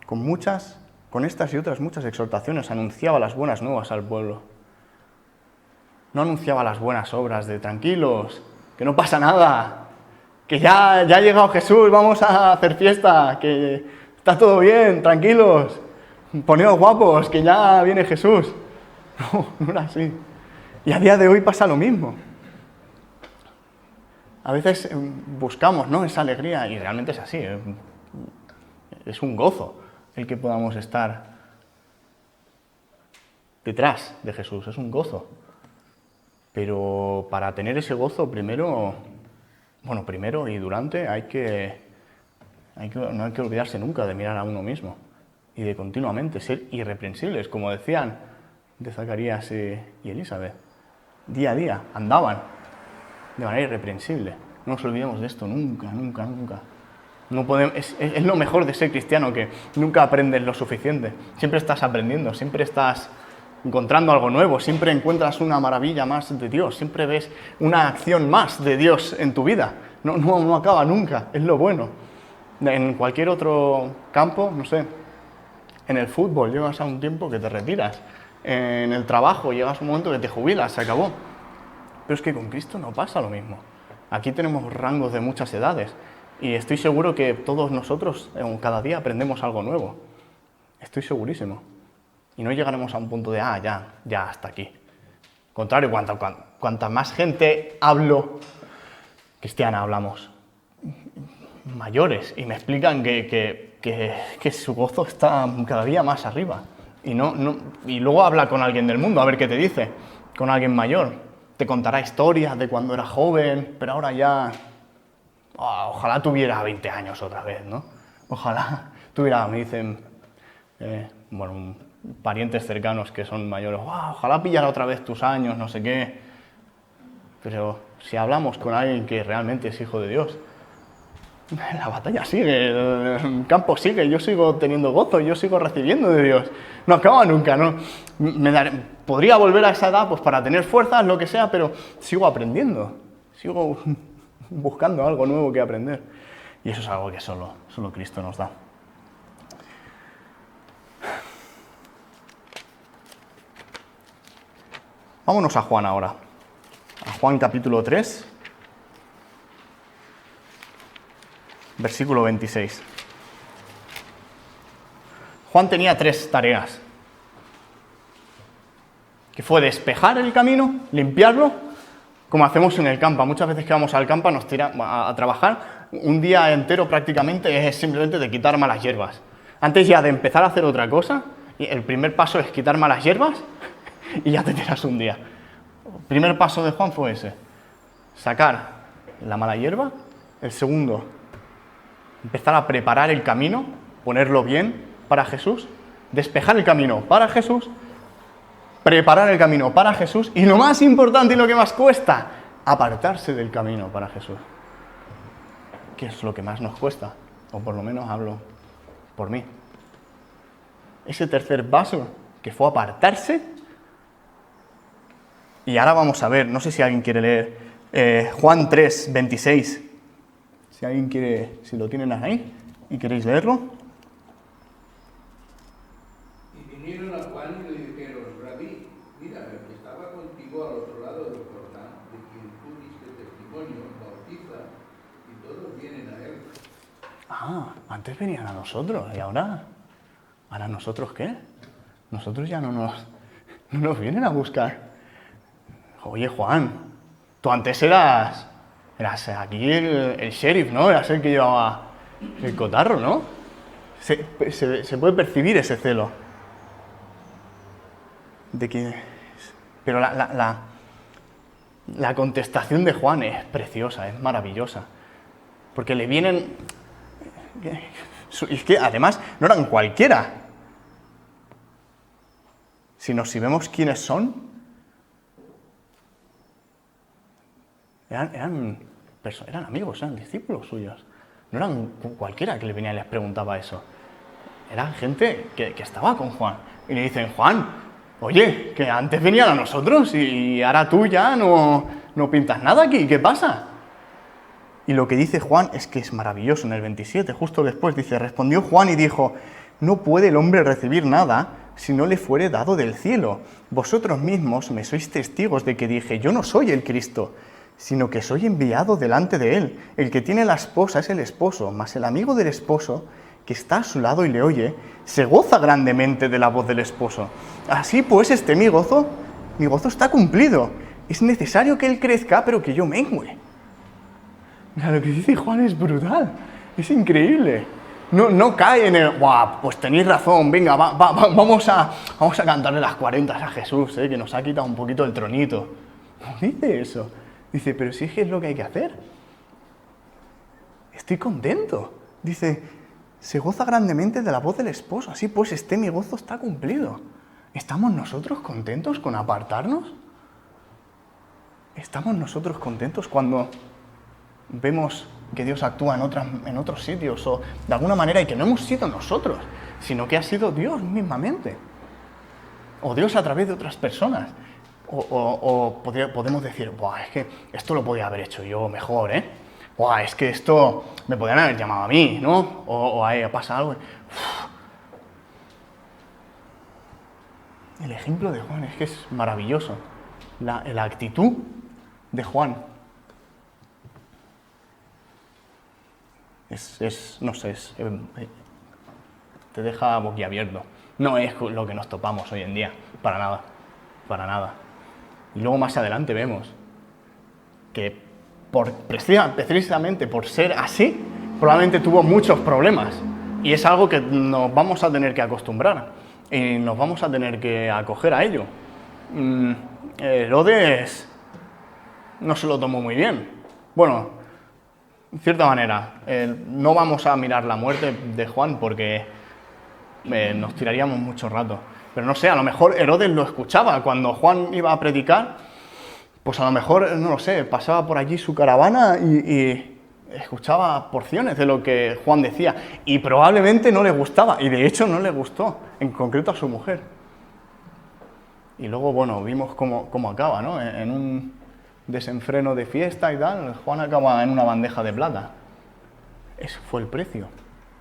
Con estas y otras muchas exhortaciones anunciaba las buenas nuevas al pueblo. No anunciaba las buenas obras de tranquilos, que no pasa nada, que ya ha llegado Jesús, vamos a hacer fiesta, que está todo bien, tranquilos, poneos guapos, que ya viene Jesús. No era así. Y a día de hoy pasa lo mismo. A veces buscamos, ¿no?, esa alegría, y realmente es así. Es un gozo el que podamos estar detrás de Jesús, es un gozo. Pero para tener ese gozo, primero y durante, no hay que olvidarse nunca de mirar a uno mismo y de continuamente ser irreprensibles, como decían de Zacarías y Elizabeth. Día a día andaban de manera irreprensible. No nos olvidemos de esto nunca. No podemos, es lo mejor de ser cristiano, que nunca aprendes lo suficiente. Siempre estás aprendiendo, siempre estás encontrando algo nuevo, siempre encuentras una maravilla más de Dios, siempre ves una acción más de Dios en tu vida. No acaba nunca, es lo bueno. En cualquier otro campo, no sé, en el fútbol llegas a un tiempo que te retiras, en el trabajo llegas a un momento que te jubilas, se acabó. Pero es que con Cristo no pasa lo mismo. Aquí tenemos rangos de muchas edades y estoy seguro que todos nosotros cada día aprendemos algo nuevo. Estoy segurísimo. Y no llegaremos a un punto de, ya hasta aquí. Al contrario, cuanta más gente cristiana hablamos, mayores, y me explican que su gozo está cada día más arriba. Y luego habla con alguien del mundo, a ver qué te dice, con alguien mayor. Te contará historias de cuando era joven, pero ahora ya... ojalá tuviera 20 años otra vez, ¿no? Ojalá tuviera, me dicen, parientes cercanos que son mayores, ojalá pillara otra vez tus años, no sé qué. Pero si hablamos con alguien que realmente es hijo de Dios, la batalla sigue, el campo sigue, yo sigo teniendo gozo, yo sigo recibiendo de Dios. No acaba nunca, ¿no? Podría volver a esa edad pues para tener fuerzas, lo que sea, pero sigo aprendiendo, sigo buscando algo nuevo que aprender. Y eso es algo que solo Cristo nos da. Vámonos a Juan ahora. A Juan capítulo 3, versículo 26. Juan tenía 3 tareas, que fue despejar el camino, limpiarlo, como hacemos en el campo. Muchas veces que vamos al campo nos tira a trabajar, un día entero prácticamente es simplemente de quitar malas hierbas. Antes ya de empezar a hacer otra cosa, el primer paso es quitar malas hierbas y ya te tiras un día. El primer paso de Juan fue ese, sacar la mala hierba. El segundo, empezar a preparar el camino, ponerlo bien para Jesús, despejar el camino para Jesús, preparar el camino para Jesús y lo más importante y lo que más cuesta, apartarse del camino para Jesús. ¿Qué es lo que más nos cuesta? O por lo menos hablo por mí. Ese tercer paso, que fue apartarse. Y ahora vamos a ver, no sé si alguien quiere leer Juan 3, 26. Si alguien quiere, si lo tienen ahí y queréis leerlo. Y vinieron a Juan y le dijeron: Rabí, mira, el que estaba contigo al otro lado del Jordán, de quien tú diste testimonio, bautiza, y todos vienen a él. Ah, antes venían a nosotros, ¿y ahora? ¿Ahora nosotros qué? Nosotros ya no nos vienen a buscar. Oye, Juan, tú antes eras aquí el sheriff, ¿no? Eras el que llevaba el cotarro, ¿no? Se puede percibir ese celo. Pero la contestación de Juan es preciosa, es maravillosa. Porque le vienen... Es que además no eran cualquiera. Sino si vemos quiénes son, eran amigos, eran discípulos suyos. No eran cualquiera que le venía y les preguntaba eso. Eran gente que estaba con Juan. Y le dicen: Juan, oye, que antes venían a nosotros y ahora tú ya no pintas nada aquí. ¿Qué pasa? Y lo que dice Juan es que es maravilloso. En el 27, justo después, dice: respondió Juan y dijo: no puede el hombre recibir nada si no le fuere dado del cielo. Vosotros mismos me sois testigos de que dije: yo no soy el Cristo, sino que soy enviado delante de él. El que tiene la esposa es el esposo, mas el amigo del esposo, que está a su lado y le oye, se goza grandemente de la voz del esposo. Así pues, mi gozo está cumplido. Es necesario que él crezca, pero que yo mengüe. Mira, lo que dice Juan es brutal, es increíble. No cae en el: guau, pues tenéis razón, venga, vamos a cantarle las 40 a Jesús, que nos ha quitado un poquito el tronito. No dice eso. Dice: pero si es que es lo que hay que hacer. Estoy contento. Dice: se goza grandemente de la voz del esposo. Así pues, mi gozo está cumplido. ¿Estamos nosotros contentos con apartarnos? ¿Estamos nosotros contentos cuando vemos que Dios actúa en otros sitios o de alguna manera, y que no hemos sido nosotros, sino que ha sido Dios mismamente? O Dios a través de otras personas. O podemos decir: buah, es que esto lo podía haber hecho yo mejor, ¿eh? Buah, es que esto me podrían haber llamado a mí, ¿no? O ahí pasa algo. Uf. El ejemplo de Juan es que es maravilloso. La actitud de Juan no sé, te deja boquiabierto. No es lo que nos topamos hoy en día, para nada. Y luego más adelante vemos que precisamente por ser así, probablemente tuvo muchos problemas. Y es algo que nos vamos a tener que acostumbrar y nos vamos a tener que acoger a ello. Herodes no se lo tomó muy bien. Bueno, en cierta manera, no vamos a mirar la muerte de Juan porque nos tiraríamos mucho rato. Pero no sé, a lo mejor Herodes lo escuchaba cuando Juan iba a predicar, pues a lo mejor, no lo sé, pasaba por allí su caravana y escuchaba porciones de lo que Juan decía y probablemente no le gustaba, y de hecho no le gustó, en concreto a su mujer. Y luego, bueno, vimos cómo acaba, ¿no? En un desenfreno de fiesta y tal, Juan acaba en una bandeja de plata. Ese fue el precio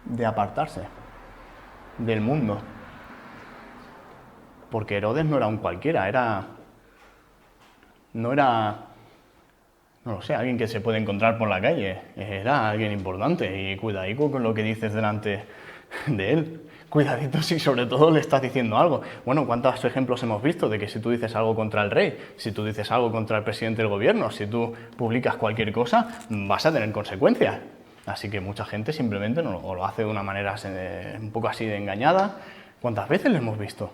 de apartarse del mundo. Porque Herodes no era un cualquiera, no lo sé, alguien que se puede encontrar por la calle. Era alguien importante y cuidadico con lo que dices delante de él. Cuidadito si sobre todo le estás diciendo algo. Bueno, ¿cuántos ejemplos hemos visto de que si tú dices algo contra el rey, si tú dices algo contra el presidente del gobierno, si tú publicas cualquier cosa, vas a tener consecuencias? Así que mucha gente simplemente o lo hace de una manera un poco así de engañada. ¿Cuántas veces lo hemos visto?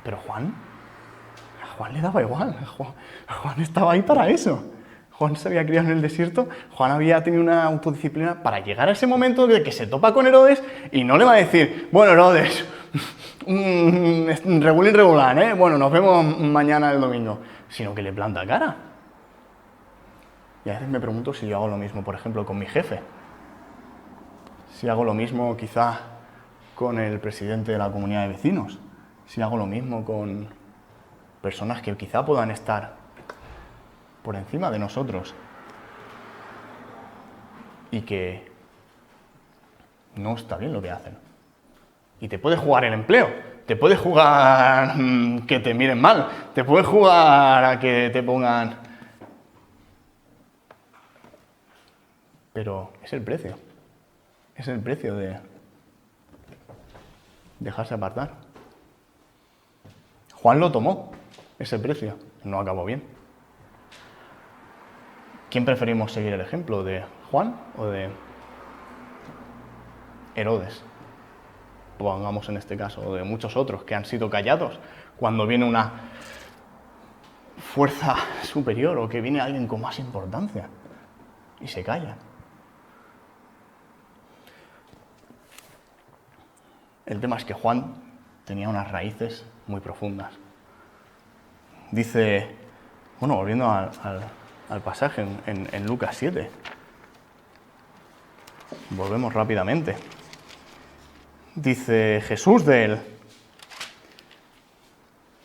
Pero a Juan le daba igual. Juan estaba ahí para eso. Juan se había criado en el desierto, Juan había tenido una autodisciplina para llegar a ese momento de que se topa con Herodes y no le va a decir, bueno, Herodes, regular, ¿eh? Bueno, nos vemos mañana el domingo, sino que le planta cara. Y a veces me pregunto si yo hago lo mismo, por ejemplo, con mi jefe. Si hago lo mismo quizá con el presidente de la comunidad de vecinos. Si hago lo mismo con personas que quizá puedan estar por encima de nosotros y que no está bien lo que hacen. Y te puede jugar el empleo, te puede jugar que te miren mal, te puede jugar a que te pongan... Pero es el precio de dejarse apartar. Juan lo tomó, ese precio, no acabó bien. ¿Quién preferimos seguir el ejemplo? ¿De Juan o de Herodes? Pongamos en este caso, o de muchos otros que han sido callados cuando viene una fuerza superior o que viene alguien con más importancia y se callan. El tema es que Juan tenía unas raíces muy profundas. Dice, bueno, volviendo al pasaje en Lucas 7. Volvemos rápidamente. Dice Jesús de él,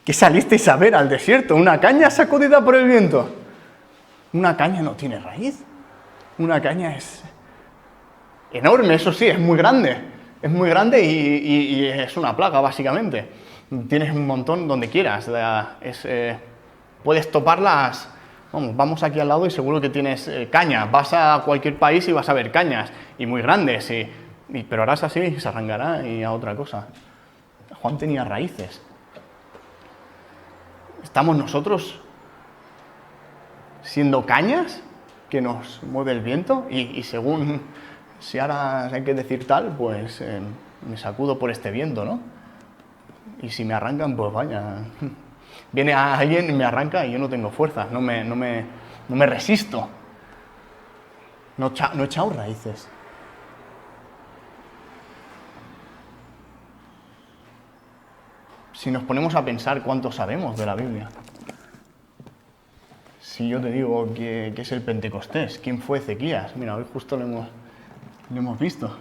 ¿qué salisteis a ver al desierto? ¿Una caña sacudida por el viento? Una caña no tiene raíz. Una caña es enorme, eso sí, es muy grande. Es muy grande y es una plaga, básicamente. Tienes un montón donde quieras. Puedes toparlas. Vamos aquí al lado y seguro que tienes caña. Vas a cualquier país y vas a ver cañas, y muy grandes, pero harás así y se arrancará y a otra cosa. Juan tenía raíces. ¿Estamos nosotros siendo cañas que nos mueve el viento? Y según, si ahora hay que decir tal, pues me sacudo por este viento, ¿no? Y si me arrancan, pues vaya... Viene alguien y me arranca y yo no tengo fuerza, no me resisto. No he echado raíces. Si nos ponemos a pensar cuánto sabemos de la Biblia. Si yo te digo que es el Pentecostés, ¿quién fue Ezequías? Mira, hoy justo lo hemos visto.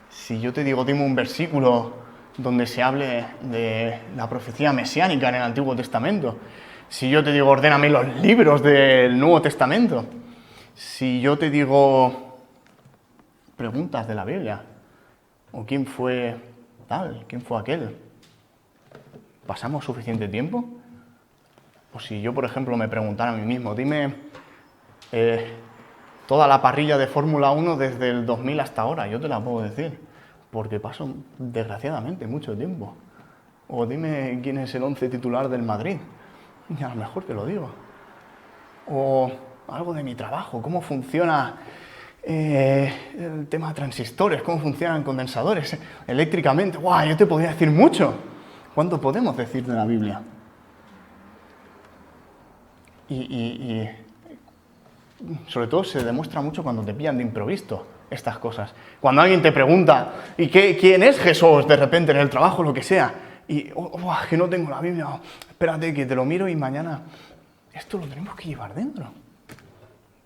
Si yo te digo, dime un versículo donde se hable de la profecía mesiánica en el Antiguo Testamento. Si yo te digo, ordéname los libros del Nuevo Testamento. Si yo te digo preguntas de la Biblia. O quién fue tal, quién fue aquel. ¿Pasamos suficiente tiempo? O si yo, por ejemplo, me preguntara a mí mismo, dime toda la parrilla de Fórmula 1 desde el 2000 hasta ahora, yo te la puedo decir. Porque paso, desgraciadamente, mucho tiempo. O dime quién es el 11 titular del Madrid. Y a lo mejor te lo digo. O algo de mi trabajo, cómo funciona el tema de transistores, cómo funcionan condensadores eléctricamente. ¡Guau! Yo te podría decir mucho. ¿Cuánto podemos decir de la Biblia? Y sobre todo se demuestra mucho cuando te pillan de improviso estas cosas. Cuando alguien te pregunta, ¿y quién es Jesús? De repente en el trabajo, lo que sea. Y, que no tengo la Biblia. Espérate, que te lo miro y mañana... Esto lo tenemos que llevar dentro.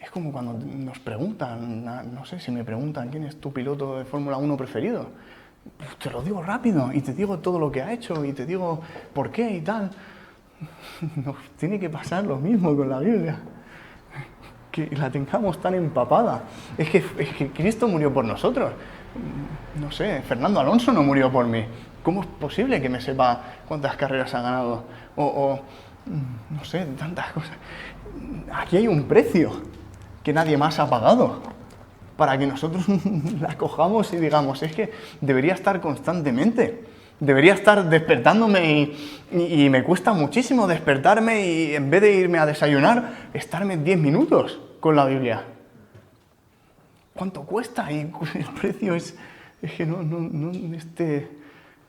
Es como cuando nos preguntan, no sé, si me preguntan quién es tu piloto de Fórmula 1 preferido. Pues te lo digo rápido y te digo todo lo que ha hecho y te digo por qué y tal. Nos tiene que pasar lo mismo con la Biblia. Que la tengamos tan empapada. Es que Cristo murió por nosotros. No sé, Fernando Alonso no murió por mí. ¿Cómo es posible que me sepa cuántas carreras ha ganado? No sé, tantas cosas. Aquí hay un precio que nadie más ha pagado para que nosotros la cojamos y digamos, es que debería estar constantemente. Debería estar despertándome y me cuesta muchísimo despertarme y en vez de irme a desayunar, estarme 10 minutos con la Biblia. ¿Cuánto cuesta? Y el precio es que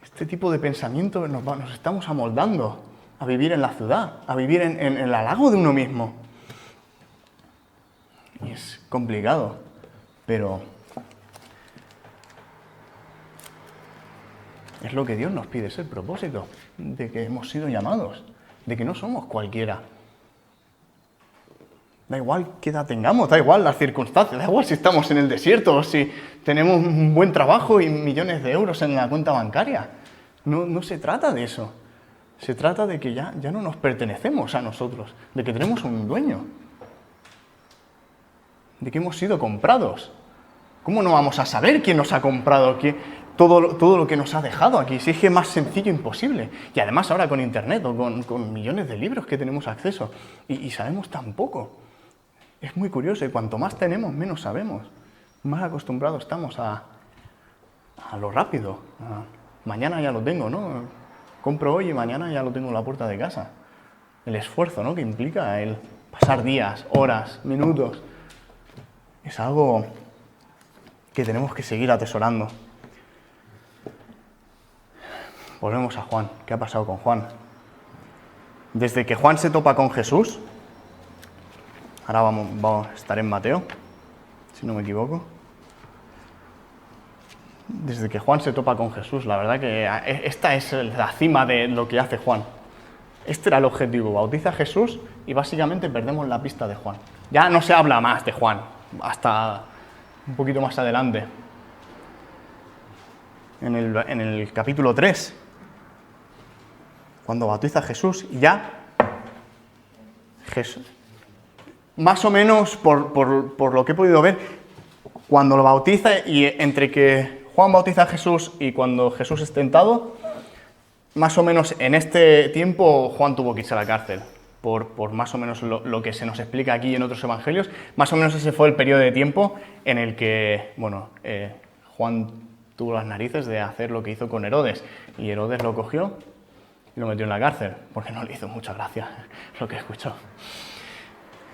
este tipo de pensamiento nos estamos amoldando a vivir en la ciudad, a vivir en el halago de uno mismo. Y es complicado, pero es lo que Dios nos pide, es el propósito de que hemos sido llamados, de que no somos cualquiera. Da igual qué edad tengamos, da igual las circunstancias, da igual si estamos en el desierto o si tenemos un buen trabajo y millones de euros en la cuenta bancaria. No se trata de eso. Se trata de que ya no nos pertenecemos a nosotros, de que tenemos un dueño, de que hemos sido comprados. ¿Cómo no vamos a saber quién nos ha comprado? Todo lo que nos ha dejado aquí, si es que es más sencillo imposible. Y además ahora con internet o con millones de libros que tenemos acceso y sabemos tan poco. Es muy curioso y cuanto más tenemos, menos sabemos. Más acostumbrados estamos a lo rápido. Mañana ya lo tengo, ¿no? Compro hoy y mañana ya lo tengo en la puerta de casa. El esfuerzo, ¿no?, que implica el pasar días, horas, minutos. Es algo que tenemos que seguir atesorando. Volvemos a Juan. ¿Qué ha pasado con Juan? Desde que Juan se topa con Jesús, ahora vamos a estar en Mateo, si no me equivoco. Desde que Juan se topa con Jesús, la verdad que esta es la cima de lo que hace Juan. Este era el objetivo, bautiza a Jesús y básicamente perdemos la pista de Juan. Ya no se habla más de Juan, hasta un poquito más adelante. En el capítulo 3, cuando bautiza a Jesús, y ya Jesús, más o menos por lo que he podido ver, cuando lo bautiza y entre que Juan bautiza a Jesús y cuando Jesús es tentado, más o menos en este tiempo Juan tuvo que irse a la cárcel, por más o menos lo que se nos explica aquí en otros evangelios. Más o menos ese fue el periodo de tiempo en el que, Juan tuvo las narices de hacer lo que hizo con Herodes, y Herodes lo cogió y lo metió en la cárcel, porque no le hizo mucha gracia lo que escuchó.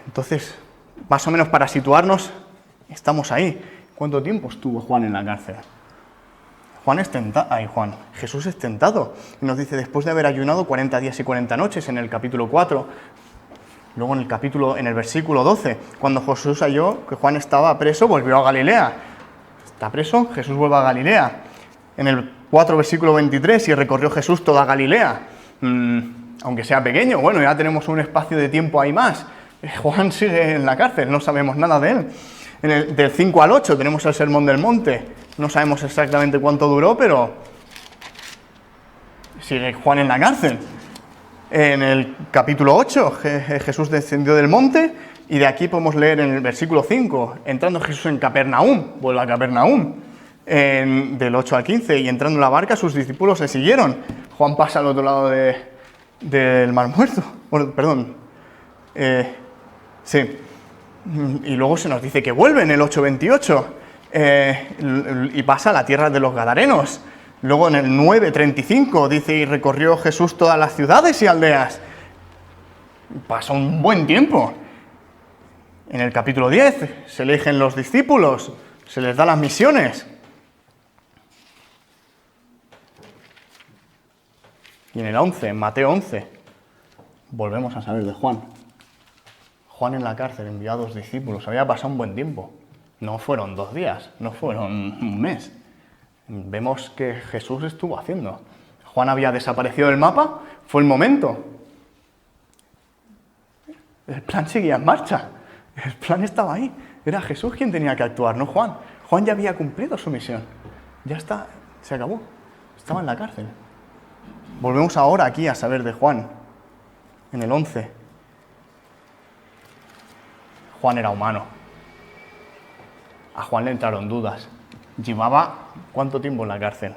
Entonces, más o menos para situarnos, estamos ahí. ¿Cuánto tiempo estuvo Juan en la cárcel? Jesús es tentado. Y nos dice, después de haber ayunado 40 días y 40 noches, en el capítulo 4, luego en el versículo 12, cuando Jesús halló que Juan estaba preso, volvió a Galilea. Está preso, Jesús vuelve a Galilea. En el 4, versículo 23, y recorrió Jesús toda Galilea. Aunque sea pequeño, ya tenemos un espacio de tiempo ahí más. Juan sigue en la cárcel, no sabemos nada de él. Del 5 al 8 tenemos el Sermón del Monte. No sabemos exactamente cuánto duró, pero sigue Juan en la cárcel. En el capítulo 8, Jesús descendió del monte, y de aquí podemos leer en el versículo 5, entrando Jesús en Capernaum, vuelve a Capernaum, del 8 al 15, y entrando en la barca sus discípulos le siguieron. Juan pasa al otro lado del Mar Muerto, sí. Y luego se nos dice que vuelve en el 8:28 y pasa a la tierra de los Gadarenos. Luego en el 9:35 dice, y recorrió Jesús todas las ciudades y aldeas. Pasa un buen tiempo. En el capítulo 10 se eligen los discípulos, se les da las misiones. Y en el 11, en Mateo 11, volvemos a saber de Juan. Juan en la cárcel envió a 2 discípulos. Había pasado un buen tiempo. No fueron 2 días, no fueron un mes. Vemos que Jesús estuvo haciendo. Juan había desaparecido del mapa, fue el momento. El plan seguía en marcha. El plan estaba ahí. Era Jesús quien tenía que actuar, no Juan. Juan ya había cumplido su misión. Ya está, se acabó. Estaba en la cárcel. Volvemos ahora aquí a saber de Juan, en el 11. Juan era humano. A Juan le entraron dudas. Llevaba ¿cuánto tiempo en la cárcel?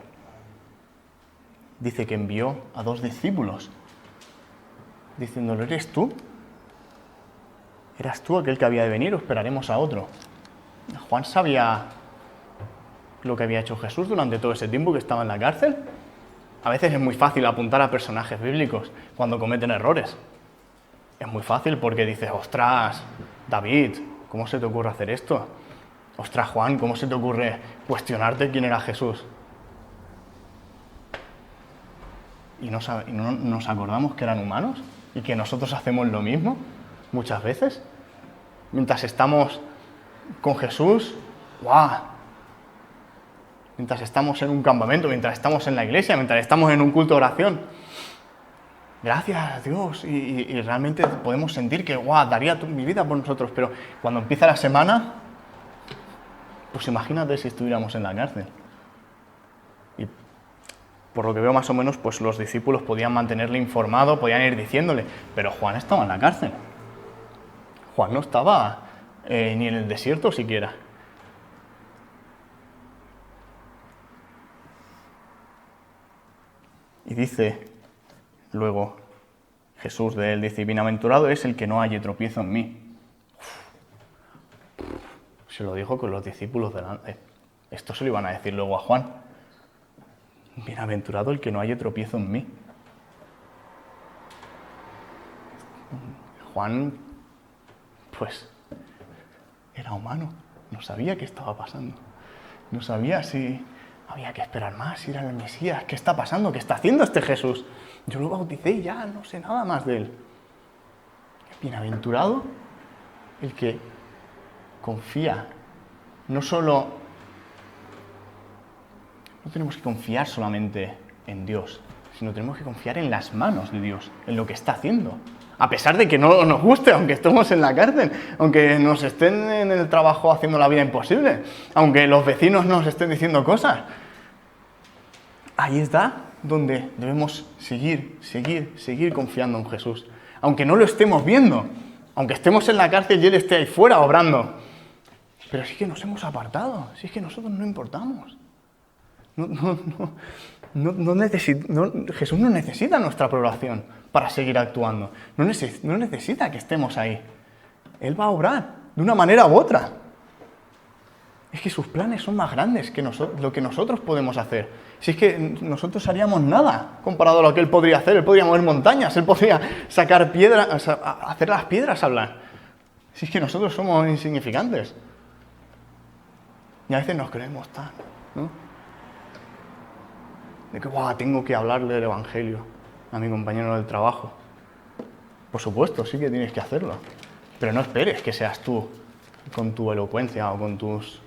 Dice que envió a 2 discípulos, diciéndole, ¿eres tú? ¿Eras tú aquel que había de venir o esperaremos a otro? Juan sabía lo que había hecho Jesús durante todo ese tiempo que estaba en la cárcel. A veces es muy fácil apuntar a personajes bíblicos cuando cometen errores. Es muy fácil porque dices, ostras, David, ¿cómo se te ocurre hacer esto? Ostras, Juan, ¿cómo se te ocurre cuestionarte quién era Jesús? ¿Y no nos acordamos que eran humanos? ¿Y que nosotros hacemos lo mismo muchas veces? Mientras estamos con Jesús, ¡guau! Mientras estamos en un campamento, mientras estamos en la iglesia, mientras estamos en un culto de oración. Gracias a Dios. Y realmente podemos sentir que, ¡guau! Daría mi vida por nosotros. Pero cuando empieza la semana, pues imagínate si estuviéramos en la cárcel. Y por lo que veo más o menos, pues los discípulos podían mantenerle informado, podían ir diciéndole, pero Juan estaba en la cárcel. Juan no estaba ni en el desierto siquiera. Y dice luego Jesús de él, dice, bienaventurado es el que no halle tropiezo en mí. Se lo dijo con los discípulos delante. Esto se lo iban a decir luego a Juan. Bienaventurado el que no halle tropiezo en mí. Juan, pues, era humano. No sabía qué estaba pasando. No sabía si había que esperar más, si era el Mesías. ¿Qué está pasando? ¿Qué está haciendo este Jesús? Yo lo bauticé y ya no sé nada más de él. Bienaventurado el que confía. No tenemos que confiar solamente en Dios, sino tenemos que confiar en las manos de Dios, en lo que está haciendo. A pesar de que no nos guste, aunque estemos en la cárcel, aunque nos estén en el trabajo haciendo la vida imposible, aunque los vecinos nos estén diciendo cosas. Ahí está donde debemos seguir confiando en Jesús. Aunque no lo estemos viendo, aunque estemos en la cárcel y Él esté ahí fuera obrando. Pero sí que nos hemos apartado, sí es que nosotros no importamos. Jesús no necesita nuestra aprobación para seguir actuando. No necesita que estemos ahí. Él va a obrar de una manera u otra. Es que sus planes son más grandes que lo que nosotros podemos hacer. Si es que nosotros haríamos nada comparado a lo que Él podría hacer. Él podría mover montañas, Él podría sacar piedras, hacer las piedras hablar. Si es que nosotros somos insignificantes. Y a veces nos creemos tan, ¿no? De que, tengo que hablarle del Evangelio a mi compañero del trabajo. Por supuesto, sí que tienes que hacerlo. Pero no esperes que seas tú con tu elocuencia o con tus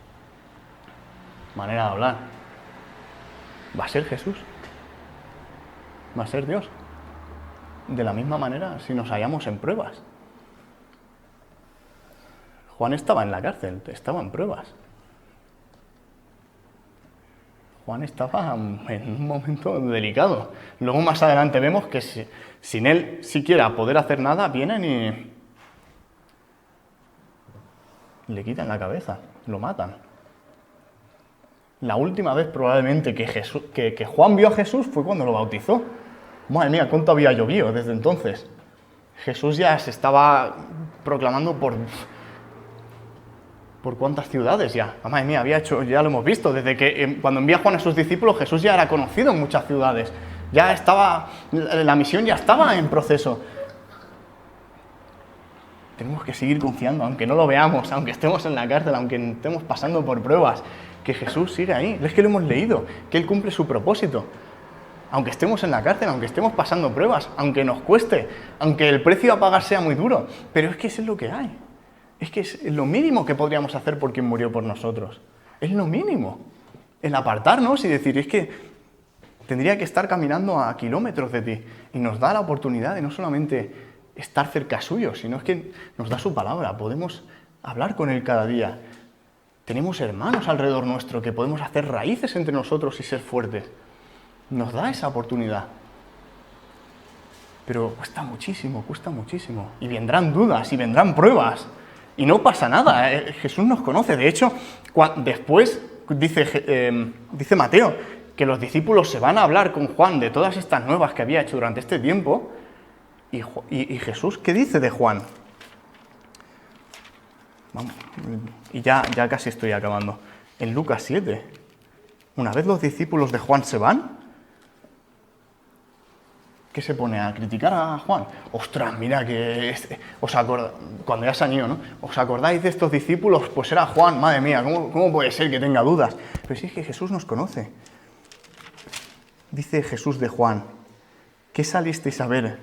maneras de hablar. Va a ser Jesús. Va a ser Dios. De la misma manera, si nos hallamos en pruebas. Juan estaba en la cárcel, estaba en pruebas. Juan estaba en un momento delicado. Luego más adelante vemos que sin él siquiera poder hacer nada, vienen y le quitan la cabeza, lo matan. La última vez probablemente que Juan vio a Jesús fue cuando lo bautizó. Madre mía, ¿cuánto había llovido desde entonces? Jesús ya se estaba proclamando por cuántas ciudades ya. Madre mía, ya lo hemos visto, desde que cuando envía Juan a sus discípulos, Jesús ya era conocido en muchas ciudades. La misión ya estaba en proceso. Tenemos que seguir confiando, aunque no lo veamos, aunque estemos en la cárcel, aunque estemos pasando por pruebas, que Jesús sigue ahí. Es que lo hemos leído, que Él cumple su propósito. Aunque estemos en la cárcel, aunque estemos pasando pruebas, aunque nos cueste, aunque el precio a pagar sea muy duro, pero es que eso es lo que hay. Es que es lo mínimo que podríamos hacer por quien murió por nosotros. Es lo mínimo. El apartarnos y decir, es que tendría que estar caminando a kilómetros de ti. Y nos da la oportunidad de no solamente estar cerca suyo, sino es que nos da su palabra. Podemos hablar con Él cada día. Tenemos hermanos alrededor nuestro que podemos hacer raíces entre nosotros y ser fuertes. Nos da esa oportunidad. Pero cuesta muchísimo. Y vendrán dudas y vendrán pruebas. Y no pasa nada. Jesús nos conoce. De hecho, después dice Mateo que los discípulos se van a hablar con Juan de todas estas nuevas que había hecho durante este tiempo. Y Jesús, ¿qué dice de Juan? Vamos, y ya casi estoy acabando. En Lucas 7, una vez los discípulos de Juan se van, ¿qué se pone a criticar a Juan? Ostras, mira que cuando ya se han ido, ¿no? ¿Os acordáis de estos discípulos? Pues era Juan, madre mía, ¿cómo puede ser que tenga dudas? Pero sí es que Jesús nos conoce. Dice Jesús de Juan, ¿qué salisteis a ver?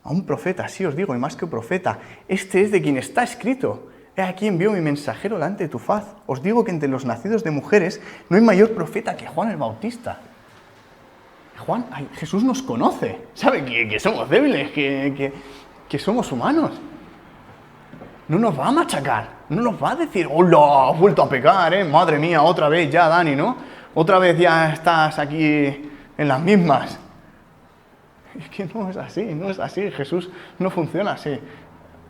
A un profeta, sí os digo, y más que profeta. Este es de quien está escrito. He aquí envío mi mensajero delante de tu faz. Os digo que entre los nacidos de mujeres no hay mayor profeta que Juan el Bautista. Jesús nos conoce, sabe que somos débiles, que somos humanos. No nos va a machacar, no nos va a decir, hola, has vuelto a pecar, madre mía, otra vez ya, Dani, ¿no? Otra vez ya estás aquí en las mismas. Es que no es así, Jesús no funciona así.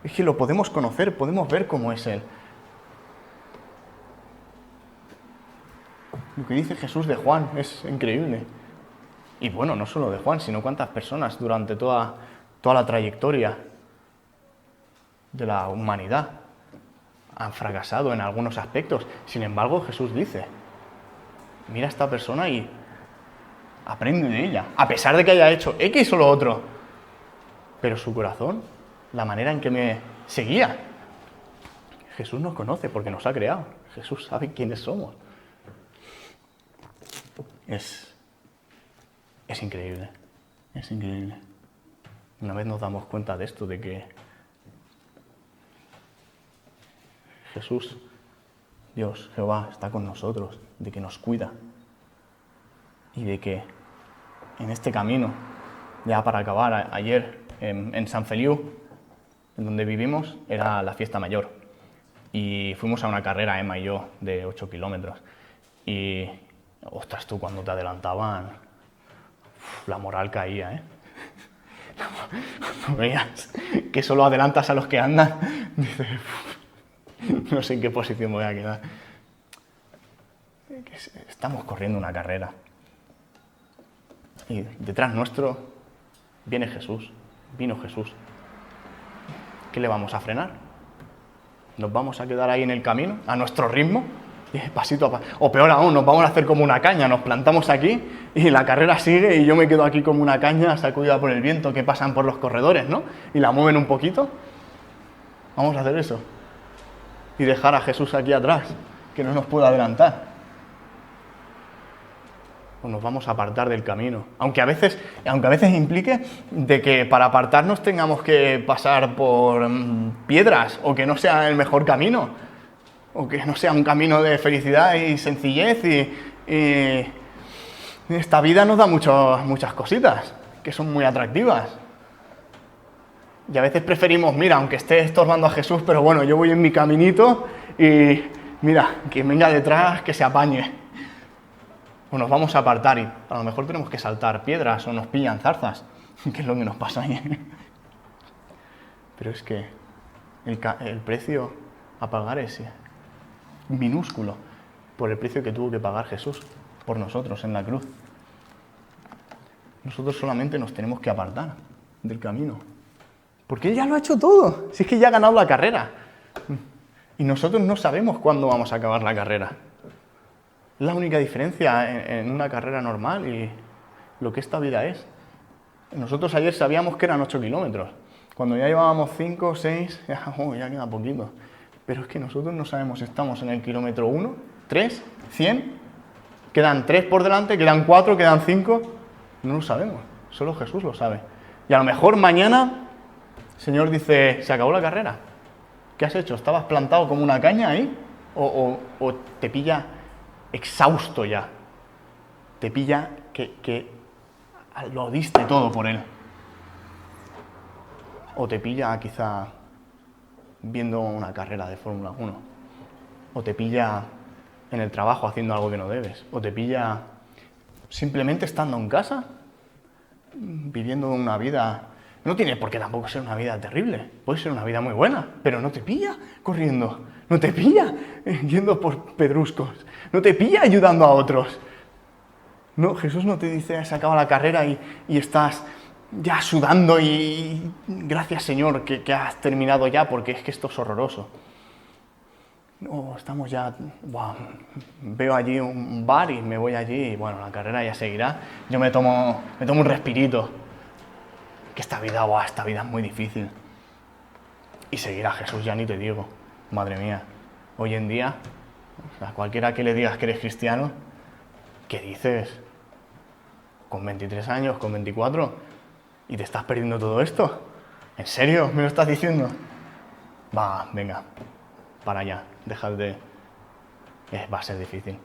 Es que lo podemos conocer, podemos ver cómo es Él. Lo que dice Jesús de Juan es increíble. Y bueno, no solo de Juan, sino cuántas personas durante toda la trayectoria de la humanidad han fracasado en algunos aspectos. Sin embargo, Jesús dice, mira a esta persona y aprende de ella, a pesar de que haya hecho X o lo otro. Pero su corazón, la manera en que me seguía, Jesús nos conoce porque nos ha creado. Jesús sabe quiénes somos. Es increíble, es increíble. Una vez nos damos cuenta de esto, de que Jesús, Dios, Jehová, está con nosotros, de que nos cuida y de que en este camino, ya para acabar, ayer en San Feliu, en donde vivimos, era la fiesta mayor y fuimos a una carrera, Emma y yo, de 8 kilómetros y, ostras, tú, cuando te adelantaban, la moral caía, ¿eh? Cuando veías que solo adelantas a los que andan, dices, no sé en qué posición me voy a quedar. Estamos corriendo una carrera y detrás nuestro vino Jesús. ¿Qué le vamos a frenar? ¿Nos vamos a quedar ahí en el camino, a nuestro ritmo? Pasito a pasito. O peor aún, nos vamos a hacer como una caña, nos plantamos aquí y la carrera sigue y yo me quedo aquí como una caña sacudida por el viento que pasan por los corredores, ¿no? Y la mueven un poquito. Vamos a hacer eso. Y dejar a Jesús aquí atrás, que no nos pueda adelantar. O nos vamos a apartar del camino. Aunque a veces implique de que para apartarnos tengamos que pasar por piedras o que no sea el mejor camino. O que no sea un camino de felicidad y sencillez y esta vida nos da muchas cositas que son muy atractivas. Y a veces preferimos, mira, aunque esté estorbando a Jesús, pero bueno, yo voy en mi caminito y mira, que venga detrás, que se apañe. O nos vamos a apartar y a lo mejor tenemos que saltar piedras o nos pillan zarzas, que es lo que nos pasa ahí. Pero es que el precio a pagar es minúsculo por el precio que tuvo que pagar Jesús por nosotros en la cruz. Nosotros solamente nos tenemos que apartar del camino, porque Él ya lo ha hecho todo, si es que ya ha ganado la carrera y nosotros no sabemos cuándo vamos a acabar la carrera. Es la única diferencia en una carrera normal y lo que esta vida es. Nosotros ayer sabíamos que eran 8 kilómetros, cuando ya llevábamos 5, 6, ya queda poquito. Pero es que nosotros no sabemos si estamos en el kilómetro 1, 3, 100, quedan 3 por delante, quedan 4, quedan 5, no lo sabemos, solo Jesús lo sabe. Y a lo mejor mañana el Señor dice, se acabó la carrera. ¿Qué has hecho? ¿Estabas plantado como una caña ahí? ¿O te pilla exhausto ya? ¿Te pilla que lo diste todo por Él? ¿O te pilla quizá viendo una carrera de Fórmula 1, o te pilla en el trabajo haciendo algo que no debes, o te pilla simplemente estando en casa, viviendo una vida. No tiene por qué tampoco ser una vida terrible, puede ser una vida muy buena, pero no te pilla corriendo, no te pilla yendo por pedruscos, no te pilla ayudando a otros. No, Jesús no te dice, se acaba la carrera y estás ya sudando y gracias Señor que has terminado ya porque es que esto es horroroso. No, estamos ya, veo allí un bar y me voy allí y bueno, la carrera ya seguirá. Yo me tomo un respirito. Que esta vida es muy difícil. Y seguir a Jesús ya ni te digo, madre mía. Hoy en día, a cualquiera que le digas que eres cristiano, ¿qué dices? Con 23 años, con 24, y te estás perdiendo todo esto. ¿En serio me lo estás diciendo? Venga, para allá, dejad de... va a ser difícil.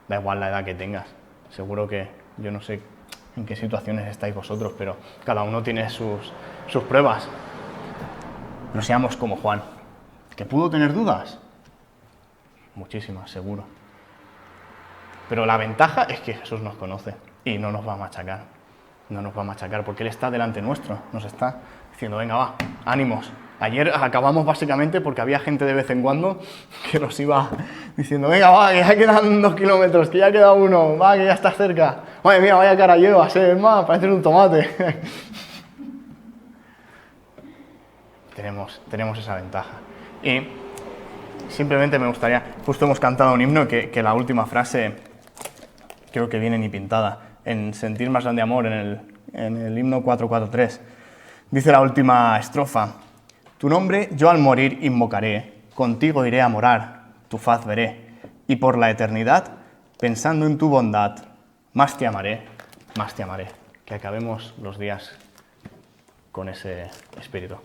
Da igual la edad que tengas. Seguro que, yo no sé en qué situaciones estáis vosotros, pero cada uno tiene sus pruebas. No seamos como Juan, que pudo tener dudas. Muchísimas, seguro. Pero la ventaja es que Jesús nos conoce y no nos va a machacar. No nos va a machacar porque Él está delante nuestro. Nos está diciendo, venga, va, ánimos. Ayer acabamos básicamente porque había gente de vez en cuando que nos iba diciendo, venga, va, que ya quedan 2 kilómetros, que ya queda 1, va, que ya está cerca. Madre mía, vaya cara llevas, más, pareces un tomate. Tenemos esa ventaja. Y simplemente me gustaría, justo hemos cantado un himno que la última frase creo que viene ni pintada, en Sentir más grande amor, en el himno 443. Dice la última estrofa, tu nombre yo al morir invocaré, contigo iré a morar, tu faz veré, y por la eternidad, pensando en tu bondad, más te amaré, más te amaré. Que acabemos los días con ese espíritu.